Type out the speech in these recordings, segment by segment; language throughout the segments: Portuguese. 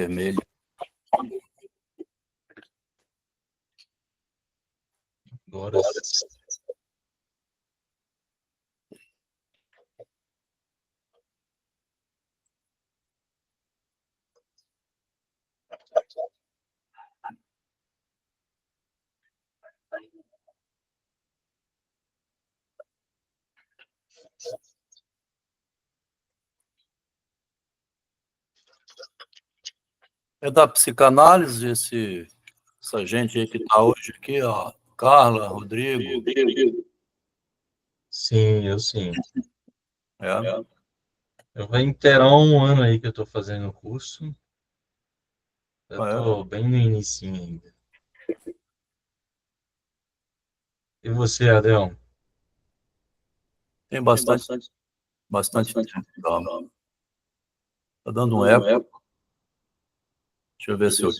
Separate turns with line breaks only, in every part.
vermelho.
Agora
É da psicanálise essa gente aí que está hoje aqui, ó, Carla, Rodrigo.
sim, eu sim.
É.
Eu vou inteirar um ano aí que eu tô fazendo o curso. Eu tô bem no inicinho ainda. E você, Adel?
Tem bastante tempo. Tá dando um eco. Deixa eu ver se eu...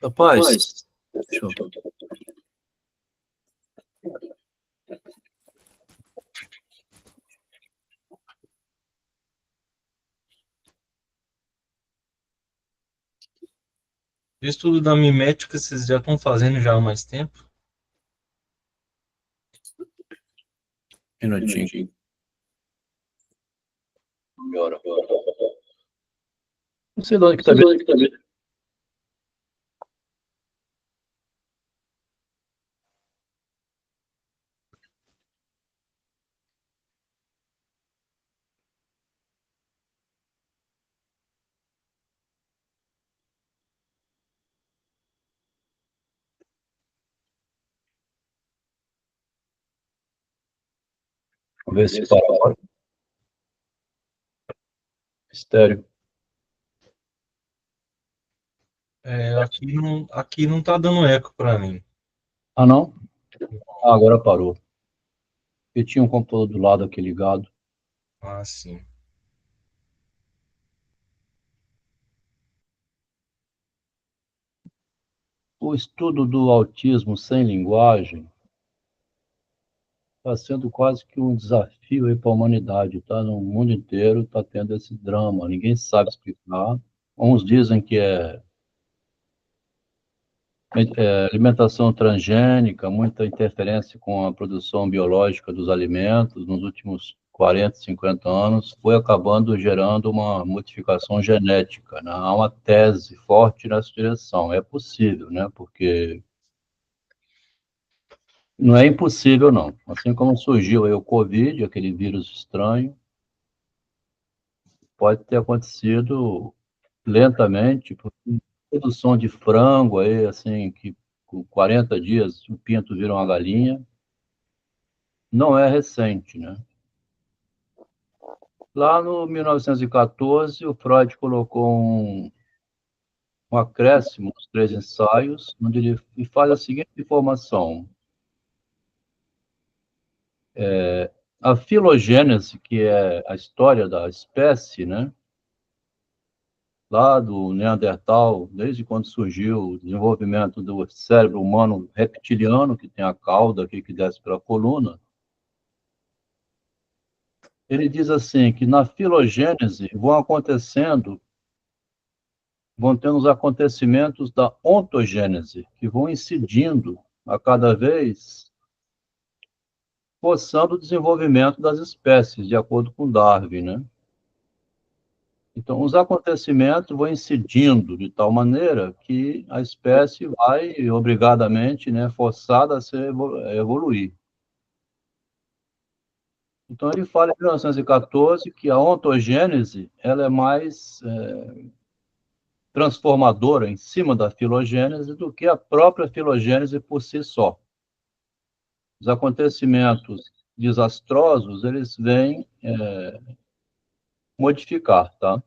Rapaz, deixa eu...
O estudo da mimética vocês já estão fazendo já há mais tempo?
Minutinho. Melhora. Não sei de onde que tá vendo. Vamos ver se para. Estéreo.
Aqui não tá dando eco para mim.
Ah, não? Ah, agora parou. Eu tinha um computador do lado aqui ligado.
Ah, sim.
O estudo do autismo sem linguagem está sendo quase que um desafio para a humanidade, tá? No mundo inteiro está tendo esse drama, ninguém sabe explicar. Uns dizem que é alimentação transgênica, muita interferência com a produção biológica dos alimentos nos últimos 40, 50 anos, foi acabando gerando uma modificação genética, né? Há uma tese forte nessa direção. É possível, né? Porque não é impossível, não. Assim como surgiu aí o Covid, aquele vírus estranho, pode ter acontecido lentamente, porque produção de frango aí, assim, que com 40 dias o pinto vira uma galinha, não é recente, né? Lá no 1914, o Freud colocou um acréscimo nos 3 ensaios, onde ele faz a seguinte informação: a filogênese, que é a história da espécie, né? Lá do Neandertal, desde quando surgiu o desenvolvimento do cérebro humano reptiliano, que tem a cauda aqui que desce pela coluna, ele diz assim, que na filogênese vão tendo os acontecimentos da ontogênese, que vão incidindo a cada vez, forçando o desenvolvimento das espécies, de acordo com Darwin, né? Então, os acontecimentos vão incidindo de tal maneira que a espécie vai, obrigadamente, né, forçada a evoluir. Então, ele fala em 1914 que a ontogênese ela é mais transformadora em cima da filogênese do que a própria filogênese por si só. Os acontecimentos desastrosos, eles vêm modificar, tá?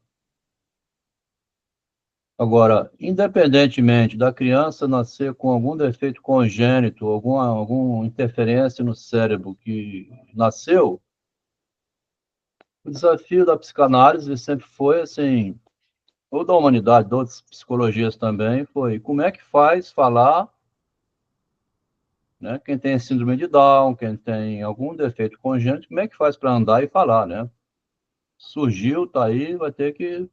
Agora, independentemente da criança nascer com algum defeito congênito, alguma interferência no cérebro que nasceu, o desafio da psicanálise sempre foi, assim, ou da humanidade, de outras psicologias também, foi como é que faz falar, né? Quem tem síndrome de Down, quem tem algum defeito congênito, como é que faz para andar e falar, né? Surgiu, tá aí, vai ter que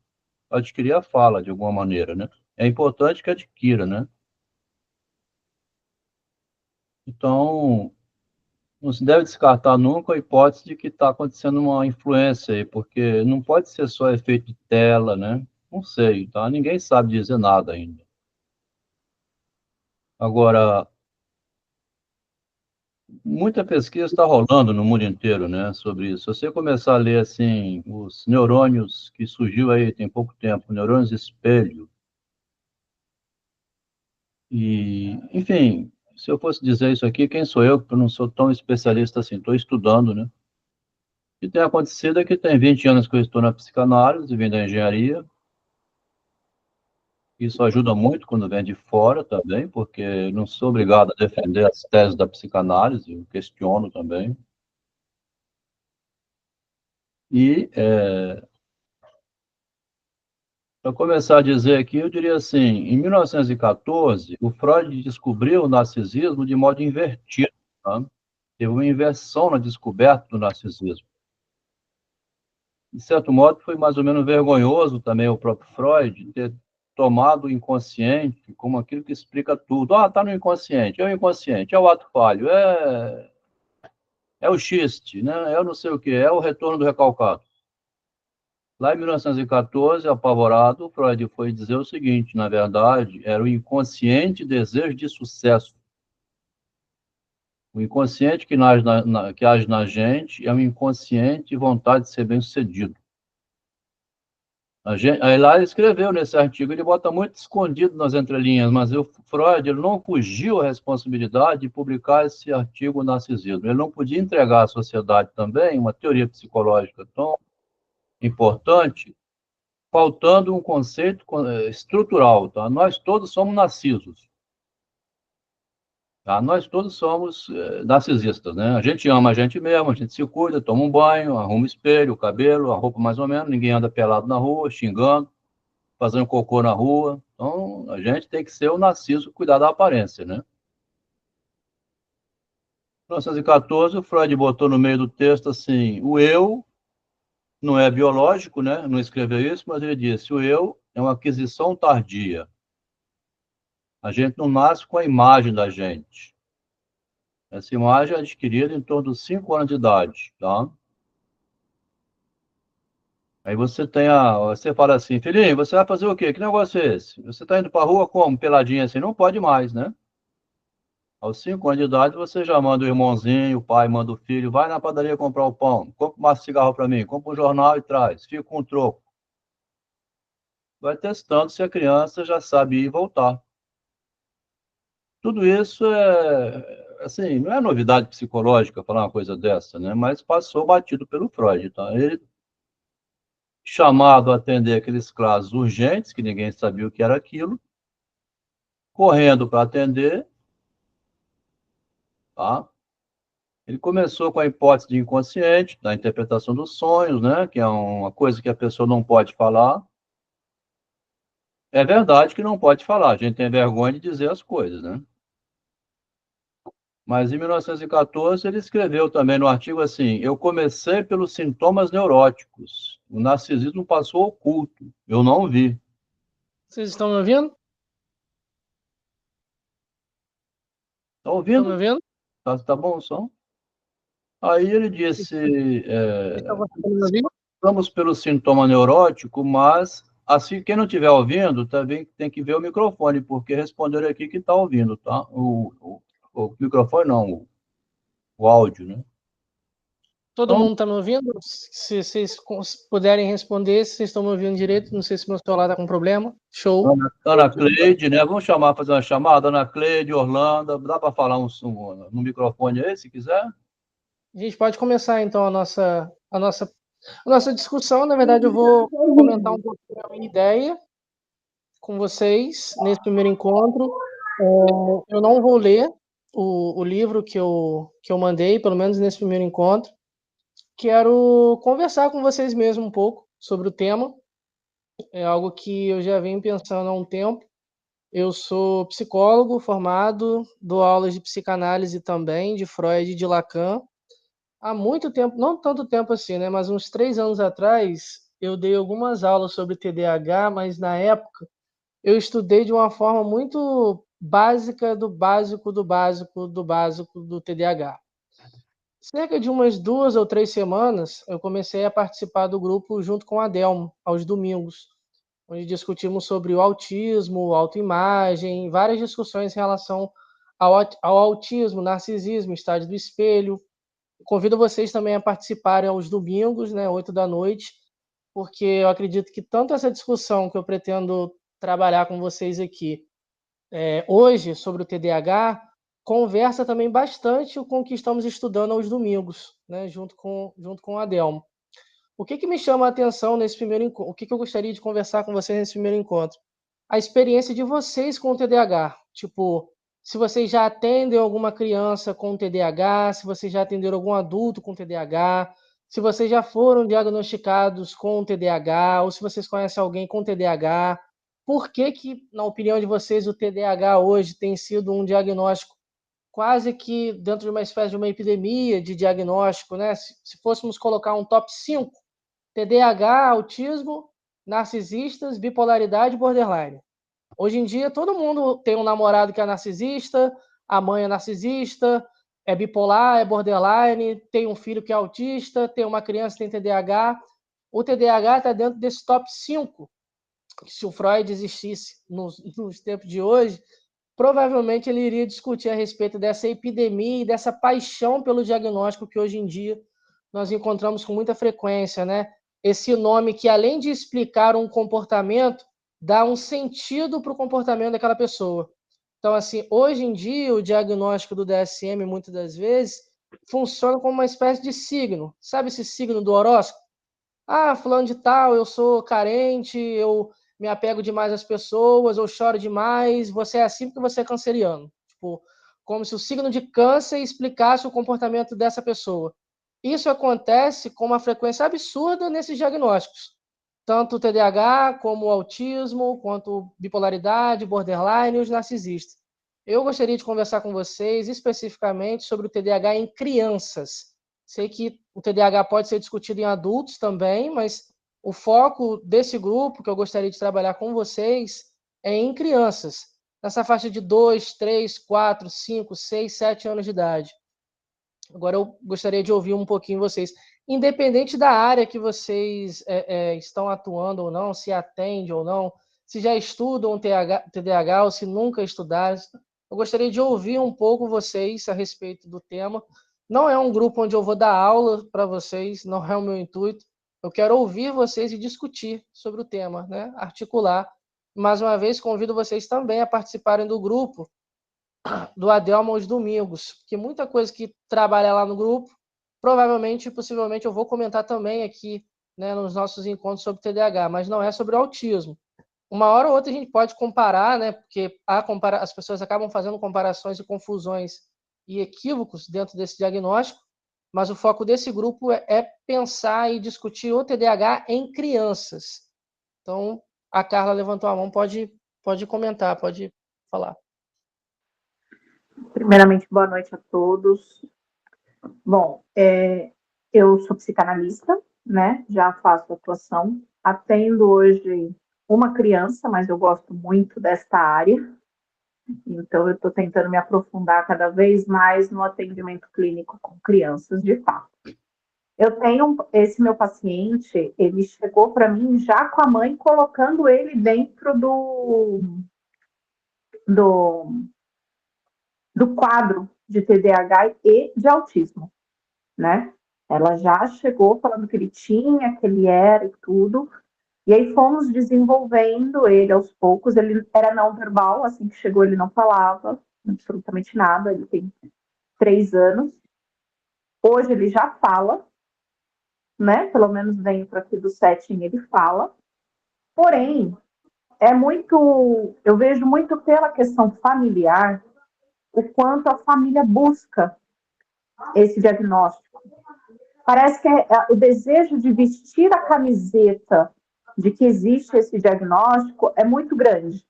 adquirir a fala de alguma maneira, né? É importante que adquira, né? Então, não se deve descartar nunca a hipótese de que está acontecendo uma influência aí, porque não pode ser só efeito de tela, né? Não sei, tá? Ninguém sabe dizer nada ainda. Agora, muita pesquisa está rolando no mundo inteiro, né, sobre isso. Se você começar a ler, assim, os neurônios que surgiu aí tem pouco tempo, neurônios espelho, e, enfim, se eu fosse dizer isso aqui, quem sou eu, que eu não sou tão especialista assim, estou estudando, né? O que tem acontecido é que tem 20 anos que eu estou na psicanálise, vim da engenharia. Isso ajuda muito quando vem de fora também, porque não sou obrigado a defender as teses da psicanálise, eu questiono também. E, para começar a dizer aqui, eu diria assim, em 1914, o Freud descobriu o narcisismo de modo invertido, tá? Teve uma inversão na descoberta do narcisismo. De certo modo, foi mais ou menos vergonhoso também o próprio Freud ter tomado o inconsciente como aquilo que explica tudo. Ah, está no inconsciente, é o inconsciente, é o ato falho, é o xiste, né? É o não sei o quê, é o retorno do recalcado. Lá em 1914, apavorado, Freud foi dizer o seguinte, na verdade, era o inconsciente desejo de sucesso. O inconsciente que age na gente é o inconsciente vontade de ser bem-sucedido. Aí lá ele escreveu nesse artigo, ele bota muito escondido nas entrelinhas, mas o Freud ele não fugiu à responsabilidade de publicar esse artigo narcisismo. Ele não podia entregar à sociedade também uma teoria psicológica tão importante, faltando um conceito estrutural, tá? Nós todos somos narcisos, tá? Nós todos somos narcisistas, né? A gente ama a gente mesmo, a gente se cuida, toma um banho, arruma o espelho, o cabelo, a roupa mais ou menos, ninguém anda pelado na rua, xingando, fazendo cocô na rua. Então, a gente tem que ser o narciso, cuidar da aparência, né? Em 1914, o Freud botou no meio do texto assim, o eu não é biológico, né? Não escreveu isso, mas ele disse, o eu é uma aquisição tardia. A gente não nasce com a imagem da gente. Essa imagem é adquirida em torno dos 5 anos de idade, tá? Aí você fala assim, filhinho, você vai fazer o quê? Que negócio é esse? Você está indo para a rua como? Peladinha assim? Não pode mais, né? Aos 5 anos de idade, você já manda o irmãozinho, o pai manda o filho, vai na padaria comprar o pão, compra um cigarro para mim, compra um jornal e traz, fica com um troco. Vai testando se a criança já sabe ir e voltar. Tudo isso assim, não é novidade psicológica falar uma coisa dessa, né? Mas passou batido pelo Freud, tá? Ele chamado a atender aqueles casos urgentes, que ninguém sabia o que era aquilo, correndo para atender, tá? Ele começou com a hipótese de inconsciente, da interpretação dos sonhos, né? Que é uma coisa que a pessoa não pode falar. É verdade que não pode falar, a gente tem vergonha de dizer as coisas, né? Mas em 1914 ele escreveu também no artigo assim: eu comecei pelos sintomas neuróticos. O narcisismo passou oculto, eu não vi.
Vocês estão me ouvindo?
Está
Estão me
ouvindo?
ouvindo?
Tá bom o som? Aí ele disse:
Estão me ouvindo?
vamos pelo sintoma neurótico, mas assim quem não estiver ouvindo também tem que ver o microfone, porque responderam aqui que está ouvindo, tá? O microfone não, o áudio, né?
Todo
Então,
mundo está me ouvindo? Se vocês puderem responder, se vocês estão me ouvindo direito, não sei se meu celular está com problema. Show.
Ana Cleide, né? Vamos fazer uma chamada, Ana Cleide, Orlando, dá para falar no microfone aí, se quiser?
A gente pode começar então a nossa discussão. Na verdade, eu vou comentar um pouco da minha ideia com vocês nesse primeiro encontro. Eu não vou ler o livro que eu mandei, pelo menos nesse primeiro encontro. Quero conversar com vocês mesmo um pouco sobre o tema. É algo que eu já venho pensando há um tempo. Eu sou psicólogo formado, dou aulas de psicanálise também, de Freud e de Lacan. Há muito tempo, não tanto tempo assim, né? Mas uns 3 anos atrás, eu dei algumas aulas sobre TDAH, mas na época eu estudei de uma forma muito básica do básico do básico do básico do TDAH. Cerca de umas 2 ou 3 semanas, eu comecei a participar do grupo junto com a Delmo, aos domingos, onde discutimos sobre o autismo, autoimagem, várias discussões em relação ao autismo, narcisismo, estágio do espelho. Convido vocês também a participarem aos domingos, né, 8 da noite, porque eu acredito que tanto essa discussão que eu pretendo trabalhar com vocês aqui hoje sobre o TDAH conversa também bastante com o que estamos estudando aos domingos, né, junto com a Delmo. O que me chama a atenção nesse primeiro encontro? O que eu gostaria de conversar com vocês nesse primeiro encontro? A experiência de vocês com o TDAH. Tipo, se vocês já atendem alguma criança com TDAH, se vocês já atenderam algum adulto com TDAH, se vocês já foram diagnosticados com TDAH, ou se vocês conhecem alguém com TDAH. Por que, na opinião de vocês, o TDAH hoje tem sido um diagnóstico quase que dentro de uma espécie de uma epidemia de diagnóstico, né? Se fôssemos colocar um top 5, TDAH, autismo, narcisistas, bipolaridade e borderline. Hoje em dia, todo mundo tem um namorado que é narcisista, a mãe é narcisista, é bipolar, é borderline, tem um filho que é autista, tem uma criança que tem TDAH. O TDAH está dentro desse top 5. Se o Freud existisse nos tempos de hoje, provavelmente ele iria discutir a respeito dessa epidemia e dessa paixão pelo diagnóstico que hoje em dia nós encontramos com muita frequência, né? Esse nome que, além de explicar um comportamento, dá um sentido para o comportamento daquela pessoa. Então, assim, hoje em dia, o diagnóstico do DSM, muitas das vezes, funciona como uma espécie de signo. Sabe esse signo do horóscopo? Ah, fulano de tal, eu sou carente, eu me apego demais às pessoas, eu choro demais, você é assim porque você é canceriano. Tipo, como se o signo de câncer explicasse o comportamento dessa pessoa. Isso acontece com uma frequência absurda nesses diagnósticos. Tanto o TDAH, como o autismo, quanto bipolaridade, borderline e os narcisistas. Eu gostaria de conversar com vocês especificamente sobre o TDAH em crianças. Sei que o TDAH pode ser discutido em adultos também, mas o foco desse grupo que eu gostaria de trabalhar com vocês é em crianças, nessa faixa de 2, 3, 4, 5, 6, 7 anos de idade. Agora eu gostaria de ouvir um pouquinho vocês. Independente da área que vocês estão atuando ou não, se atende ou não, se já estudam TDAH ou se nunca estudaram, eu gostaria de ouvir um pouco vocês a respeito do tema. Não é um grupo onde eu vou dar aula para vocês, não é o meu intuito. Eu quero ouvir vocês e discutir sobre o tema, né? Articular. Mais uma vez, convido vocês também a participarem do grupo do Adelmo aos domingos, porque muita coisa que trabalha lá no grupo, provavelmente, possivelmente, eu vou comentar também aqui, né, nos nossos encontros sobre TDAH, mas não é sobre o autismo. Uma hora ou outra a gente pode comparar, né, porque as pessoas acabam fazendo comparações e confusões e equívocos dentro desse diagnóstico, mas o foco desse grupo é pensar e discutir o TDAH em crianças. Então, a Carla levantou a mão, pode comentar, pode falar.
Primeiramente, boa noite a todos. Bom, eu sou psicanalista, né? Já faço atuação. Atendo hoje uma criança, mas eu gosto muito desta área. Então, eu estou tentando me aprofundar cada vez mais no atendimento clínico com crianças, de fato. Eu tenho esse meu paciente, ele chegou para mim já com a mãe colocando ele dentro do quadro de TDAH e de autismo, né? Ela já chegou falando que ele tinha, que ele era e tudo, e aí fomos desenvolvendo ele aos poucos. Ele era não verbal, assim que chegou ele não falava absolutamente nada, ele tem 3 anos. Hoje ele já fala, né? Pelo menos dentro aqui do setting ele fala, porém, eu vejo muito pela questão familiar, o quanto a família busca esse diagnóstico. Parece que o desejo de vestir a camiseta de que existe esse diagnóstico é muito grande.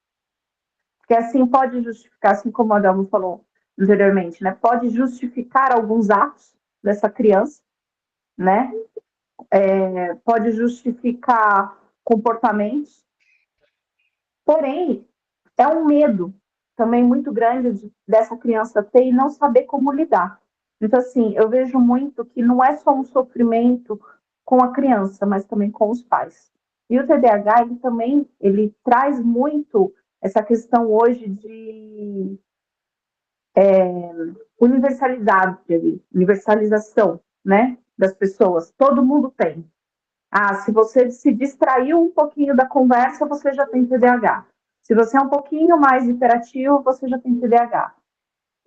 Porque assim pode justificar, assim como a Adelmo falou anteriormente, né? Pode justificar alguns atos dessa criança, né? Pode justificar comportamentos, porém, é um medo também muito grande dessa criança ter e não saber como lidar. Então, assim, eu vejo muito que não é só um sofrimento com a criança, mas também com os pais. E o TDAH, ele traz muito essa questão hoje de universalização, né, das pessoas. Todo mundo tem. Se você se distraiu um pouquinho da conversa, você já tem TDAH. Se você é um pouquinho mais hiperativo, você já tem TDAH.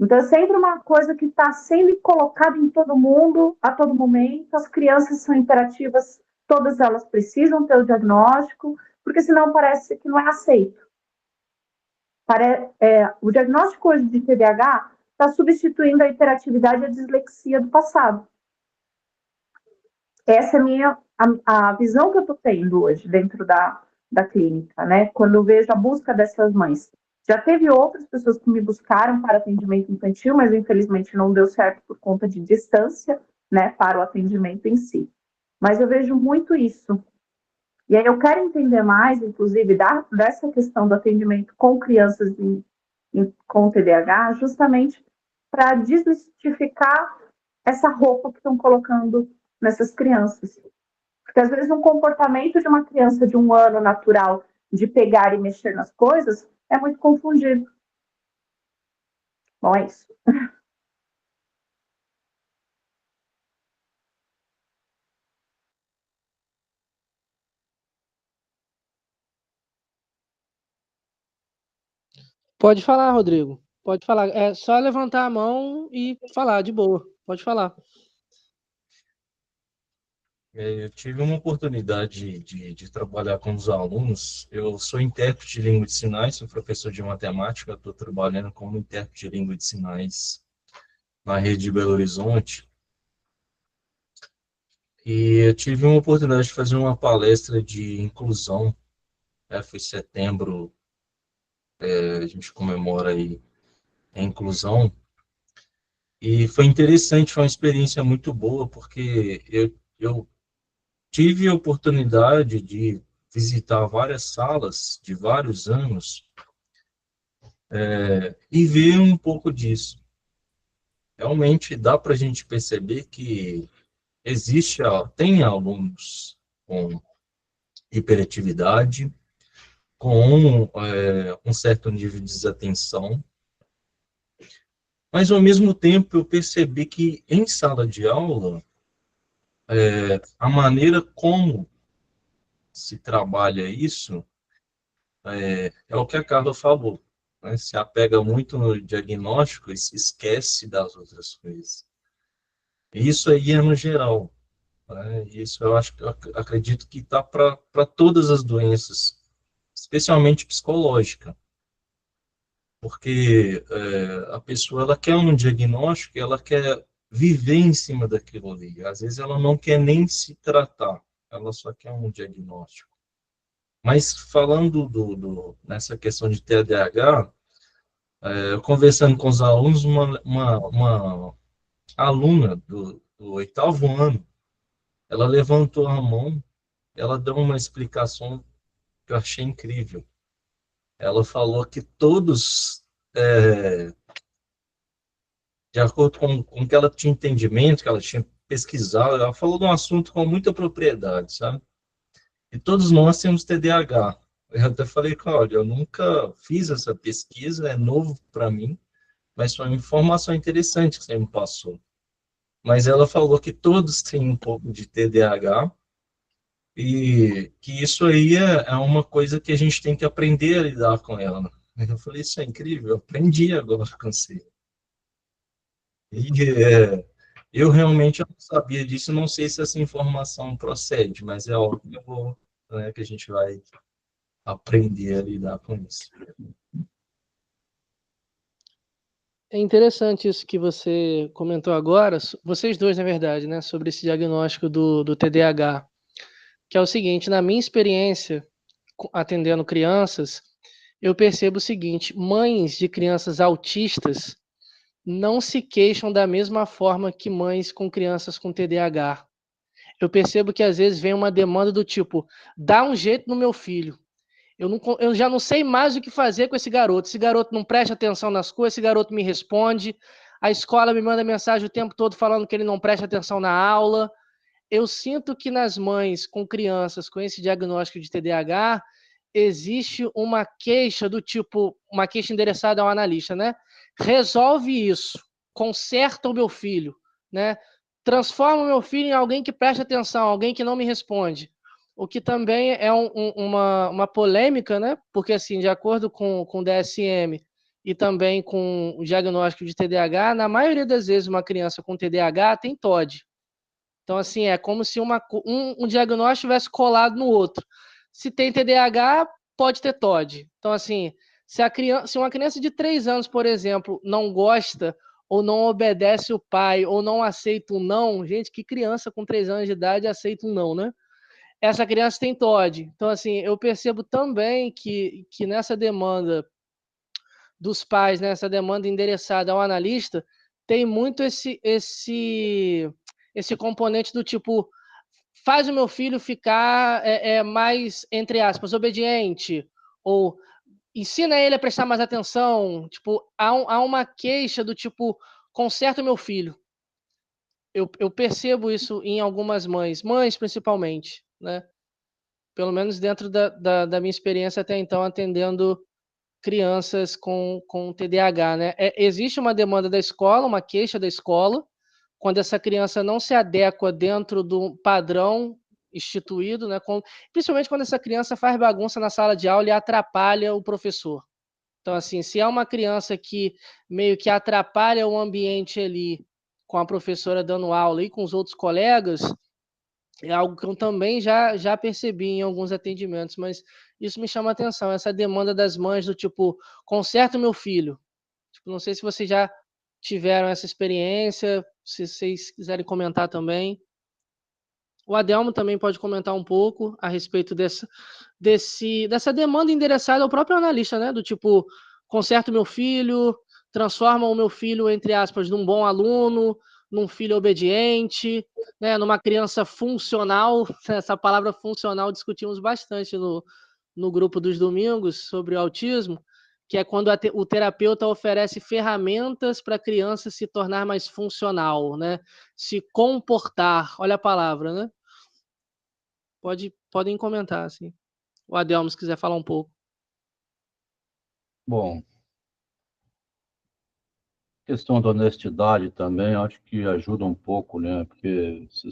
Então, é sempre uma coisa que está sendo colocada em todo mundo, a todo momento. As crianças são hiperativas, todas elas precisam ter o diagnóstico, porque senão parece que não é aceito. O diagnóstico hoje de TDAH está substituindo a hiperatividade e a dislexia do passado. Essa é a visão que eu estou tendo hoje dentro da clínica, né? Quando eu vejo a busca dessas mães. Já teve outras pessoas que me buscaram para atendimento infantil, mas infelizmente não deu certo por conta de distância, né, para o atendimento em si. Mas eu vejo muito isso. E aí eu quero entender mais, inclusive, dessa questão do atendimento com crianças com TDAH, justamente para desmistificar essa roupa que estão colocando nessas crianças. Porque, às vezes, um comportamento de uma criança de 1 ano natural de pegar e mexer nas coisas é muito confundido. Bom, é isso.
Pode falar, Rodrigo. Pode falar. É só levantar a mão e falar, de boa. Pode falar.
Eu tive uma oportunidade de trabalhar com os alunos. Eu sou intérprete de língua de sinais, sou professor de matemática, estou trabalhando como intérprete de língua de sinais na rede de Belo Horizonte. E eu tive uma oportunidade de fazer uma palestra de inclusão. Foi em setembro, a gente comemora aí a inclusão. E foi interessante, foi uma experiência muito boa, porque eu tive a oportunidade de visitar várias salas de vários anos e ver um pouco disso. Realmente dá para a gente perceber que tem alunos com hiperatividade, com um certo nível de desatenção, mas ao mesmo tempo eu percebi que em sala de aula, a maneira como se trabalha isso é o que a Carla falou, né? Se apega muito no diagnóstico e se esquece das outras coisas. Isso aí é no geral, né? Isso eu acho que eu acredito que está para todas as doenças, especialmente psicológica, porque a pessoa ela quer um diagnóstico, ela quer viver em cima daquilo ali. Às vezes ela não quer nem se tratar, ela só quer um diagnóstico. Mas falando nessa questão de TDAH, eu conversando com os alunos, uma aluna do 8º ano, ela levantou a mão, ela deu uma explicação que eu achei incrível. Ela falou que todos, de acordo com que ela tinha entendimento, que ela tinha pesquisado, ela falou de um assunto com muita propriedade, sabe? E todos nós temos TDAH. Eu até falei, olha, eu nunca fiz essa pesquisa, é novo para mim, mas foi uma informação interessante que você me passou. Mas ela falou que todos têm um pouco de TDAH e que isso aí é uma coisa que a gente tem que aprender a lidar com ela. Eu falei, isso é incrível, eu aprendi agora com você. E eu realmente não sabia disso, não sei se essa informação procede, mas é óbvio que a gente vai aprender a lidar com isso.
É interessante isso que você comentou agora, vocês dois, na verdade, né, sobre esse diagnóstico do TDAH, que é o seguinte, na minha experiência atendendo crianças, eu percebo o seguinte, mães de crianças autistas não se queixam da mesma forma que mães com crianças com TDAH. Eu percebo que às vezes vem uma demanda do tipo, dá um jeito no meu filho. Eu já não sei mais o que fazer com esse garoto. Esse garoto não presta atenção nas coisas, esse garoto me responde. A escola me manda mensagem o tempo todo falando que ele não presta atenção na aula. Eu sinto que nas mães com crianças com esse diagnóstico de TDAH, existe uma queixa do tipo, uma queixa endereçada ao analista, né? Resolve isso, conserta o meu filho, né? Transforma o meu filho em alguém que presta atenção, alguém que não me responde. O que também é uma polêmica, né? Porque, assim, de acordo com o DSM e também com o diagnóstico de TDAH, na maioria das vezes uma criança com TDAH tem TOD. Então, assim, é como se um diagnóstico tivesse colado no outro. Se tem TDAH, pode ter TOD. Então, assim, se uma criança de 3 anos, por exemplo, não gosta ou não obedece o pai ou não aceita um não, gente, que criança com 3 anos de idade aceita um não, né? Essa criança tem TOD. Então, assim, eu percebo também que nessa demanda dos pais, nessa demanda endereçada ao analista, tem muito esse componente do tipo, faz o meu filho ficar mais, entre aspas, obediente, ou ensina ele a prestar mais atenção. Tipo, há uma queixa do tipo, conserta o meu filho. Eu percebo isso em algumas mães principalmente, né? Pelo menos dentro da minha experiência até então, atendendo crianças com TDAH, né? Existe uma demanda da escola, uma queixa da escola, quando essa criança não se adequa dentro do padrão instituído, né? Principalmente quando essa criança faz bagunça na sala de aula e atrapalha o professor. Então, assim, se é uma criança que meio que atrapalha o ambiente ali com a professora dando aula e com os outros colegas, é algo que eu também já percebi em alguns atendimentos, mas isso me chama a atenção, essa demanda das mães do tipo, conserta o meu filho. Tipo, não sei se vocês já tiveram essa experiência, se vocês quiserem comentar também. O Adelmo também pode comentar um pouco a respeito dessa demanda endereçada ao próprio analista, né? Do tipo, conserta o meu filho, transforma o meu filho, entre aspas, num bom aluno, num filho obediente, né? Numa criança funcional. Essa palavra funcional discutimos bastante no grupo dos domingos sobre o autismo, que é quando o terapeuta oferece ferramentas para a criança se tornar mais funcional, né? Se comportar, olha a palavra, né? Podem comentar, assim. O Adelmo, se quiser falar um pouco.
Bom, questão da honestidade também, acho que ajuda um pouco, né? Porque se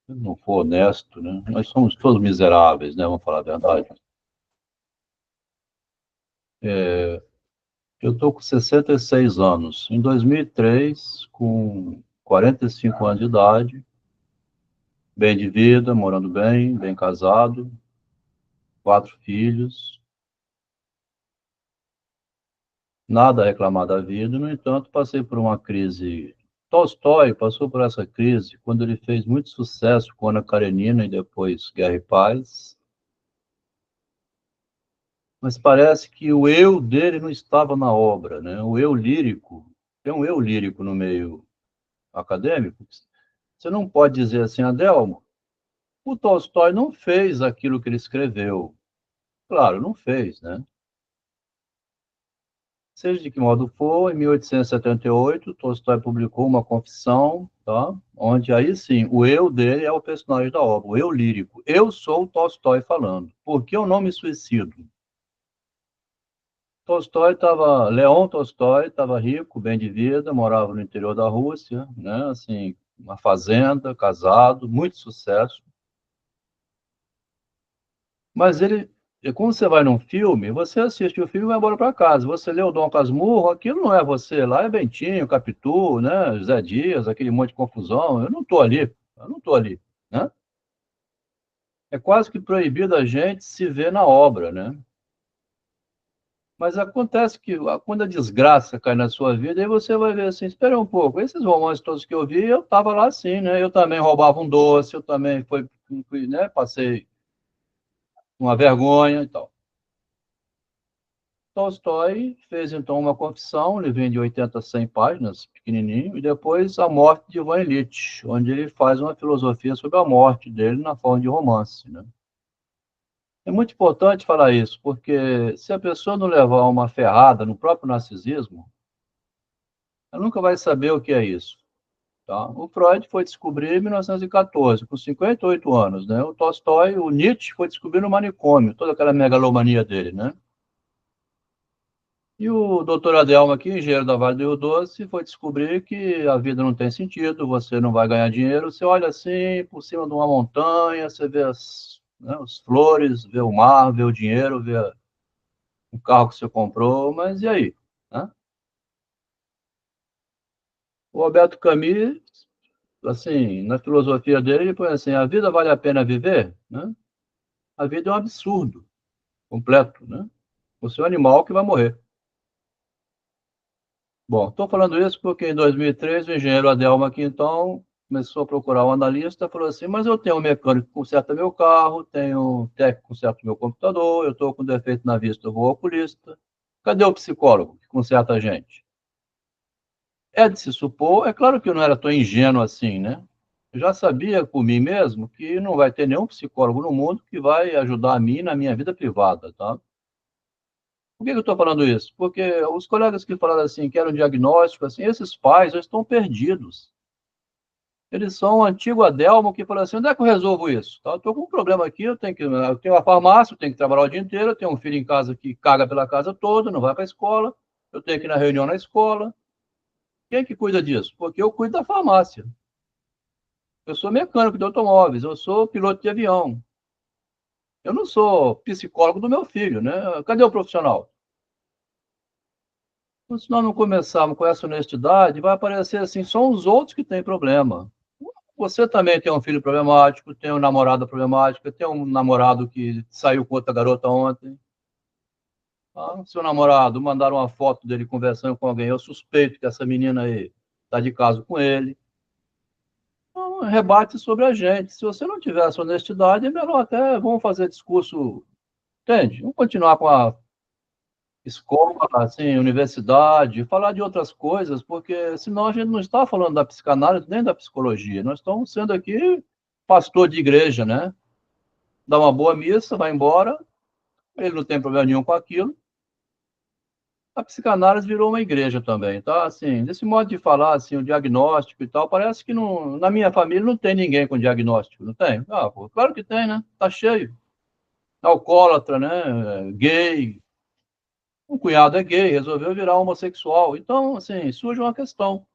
não for honesto, né? Nós somos todos miseráveis, né? Vamos falar a verdade. Eu estou com 66 anos. Em 2003, com 45 anos de idade, bem de vida, morando bem, bem casado, 4 filhos, nada a reclamar da vida. No entanto, passei por uma crise. Tolstói passou por essa crise quando ele fez muito sucesso com Ana Karenina e depois Guerra e Paz. Mas parece que o eu dele não estava na obra, né? O eu lírico, tem um eu lírico no meio acadêmico. Você não pode dizer assim, Adelmo, o Tolstói não fez aquilo que ele escreveu. Claro, não fez, né? Seja de que modo for, em 1878, Tolstói publicou uma confissão, tá? Onde aí sim, o eu dele é o personagem da obra, o eu lírico. Eu sou o Tolstói falando. Por que eu não me suicido? Leon Tolstói estava rico, bem de vida, morava no interior da Rússia, né? Assim, uma fazenda, casado, muito sucesso. Mas quando você vai num filme, você assiste o filme e vai embora para casa. Você lê o Dom Casmurro, aquilo não é você. Lá é Bentinho, Capitu, né? José Dias, aquele monte de confusão. Eu não estou ali, né? É quase que proibido a gente se ver na obra, né? Mas acontece que quando a desgraça cai na sua vida, aí você vai ver assim, espera um pouco, esses romances todos que eu vi, eu estava lá assim, né? Eu também roubava um doce, eu também fui, né? Passei uma vergonha e tal. Tolstói fez então uma confissão, um livrinho de 80 a 100 páginas, pequenininho, e depois A Morte de Ivan Ilitch, onde ele faz uma filosofia sobre a morte dele na forma de romance, né? É muito importante falar isso, porque se a pessoa não levar uma ferrada no próprio narcisismo, ela nunca vai saber o que é isso. Tá? O Freud foi descobrir em 1914, com 58 anos. Né? O Tolstói, o Nietzsche, foi descobrir no manicômio, toda aquela megalomania dele. Né? E o doutor Adelmo aqui, engenheiro da Vale do Rio Doce, foi descobrir que a vida não tem sentido, você não vai ganhar dinheiro. Você olha assim, por cima de uma montanha, você vê as flores, vê o mar, vê o dinheiro, vê o carro que você comprou, mas e aí? Né? O Alberto Camus, assim, na filosofia dele, ele põe assim, a vida vale a pena viver? Né? A vida é um absurdo completo, né? Você é um animal que vai morrer. Bom, estou falando isso porque em 2003 o engenheiro Adelmo aqui, então, começou a procurar um analista, falou assim, mas eu tenho um mecânico que conserta meu carro, tenho um técnico que conserta meu computador, eu estou com defeito na vista, eu vou ao oculista. Cadê o psicólogo que conserta a gente? É de se supor, é claro que eu não era tão ingênuo assim, né? Eu já sabia por mim mesmo que não vai ter nenhum psicólogo no mundo que vai ajudar a mim na minha vida privada, tá? Por que eu estou falando isso? Porque os colegas que falaram assim, que eram diagnóstico, assim, esses pais já estão perdidos. Eles são o antigo Adelmo que falou assim, onde é que eu resolvo isso? Tá? Eu estou com um problema aqui, eu tenho uma farmácia, eu tenho que trabalhar o dia inteiro, eu tenho um filho em casa que caga pela casa toda, não vai para a escola, eu tenho que ir na reunião na escola. Quem é que cuida disso? Porque eu cuido da farmácia. Eu sou mecânico de automóveis, eu sou piloto de avião. Eu não sou psicólogo do meu filho, né? Cadê o profissional? Então, se nós não começarmos com essa honestidade, vai aparecer assim, são os outros que têm problema. Você também tem um filho problemático, tem uma namorada problemática, tem um namorado que saiu com outra garota ontem. Tá? Seu namorado, mandaram uma foto dele conversando com alguém, eu suspeito que essa menina aí está de caso com ele. Então, rebate sobre a gente. Se você não tiver essa honestidade, é melhor até, vamos fazer discurso, entende? Vamos continuar com a escola, assim, universidade, falar de outras coisas, porque senão a gente não está falando da psicanálise nem da psicologia. Nós estamos sendo aqui pastor de igreja, né? Dá uma boa missa, vai embora, ele não tem problema nenhum com aquilo. A psicanálise virou uma igreja também, tá? Assim, desse modo de falar, assim, o diagnóstico e tal, parece que não, na minha família não tem ninguém com diagnóstico, não tem? Ah, pô, claro que tem, né? Tá cheio. Alcoólatra, né? Gay. Um cunhado é gay, resolveu virar homossexual. Então, assim, surge uma questão.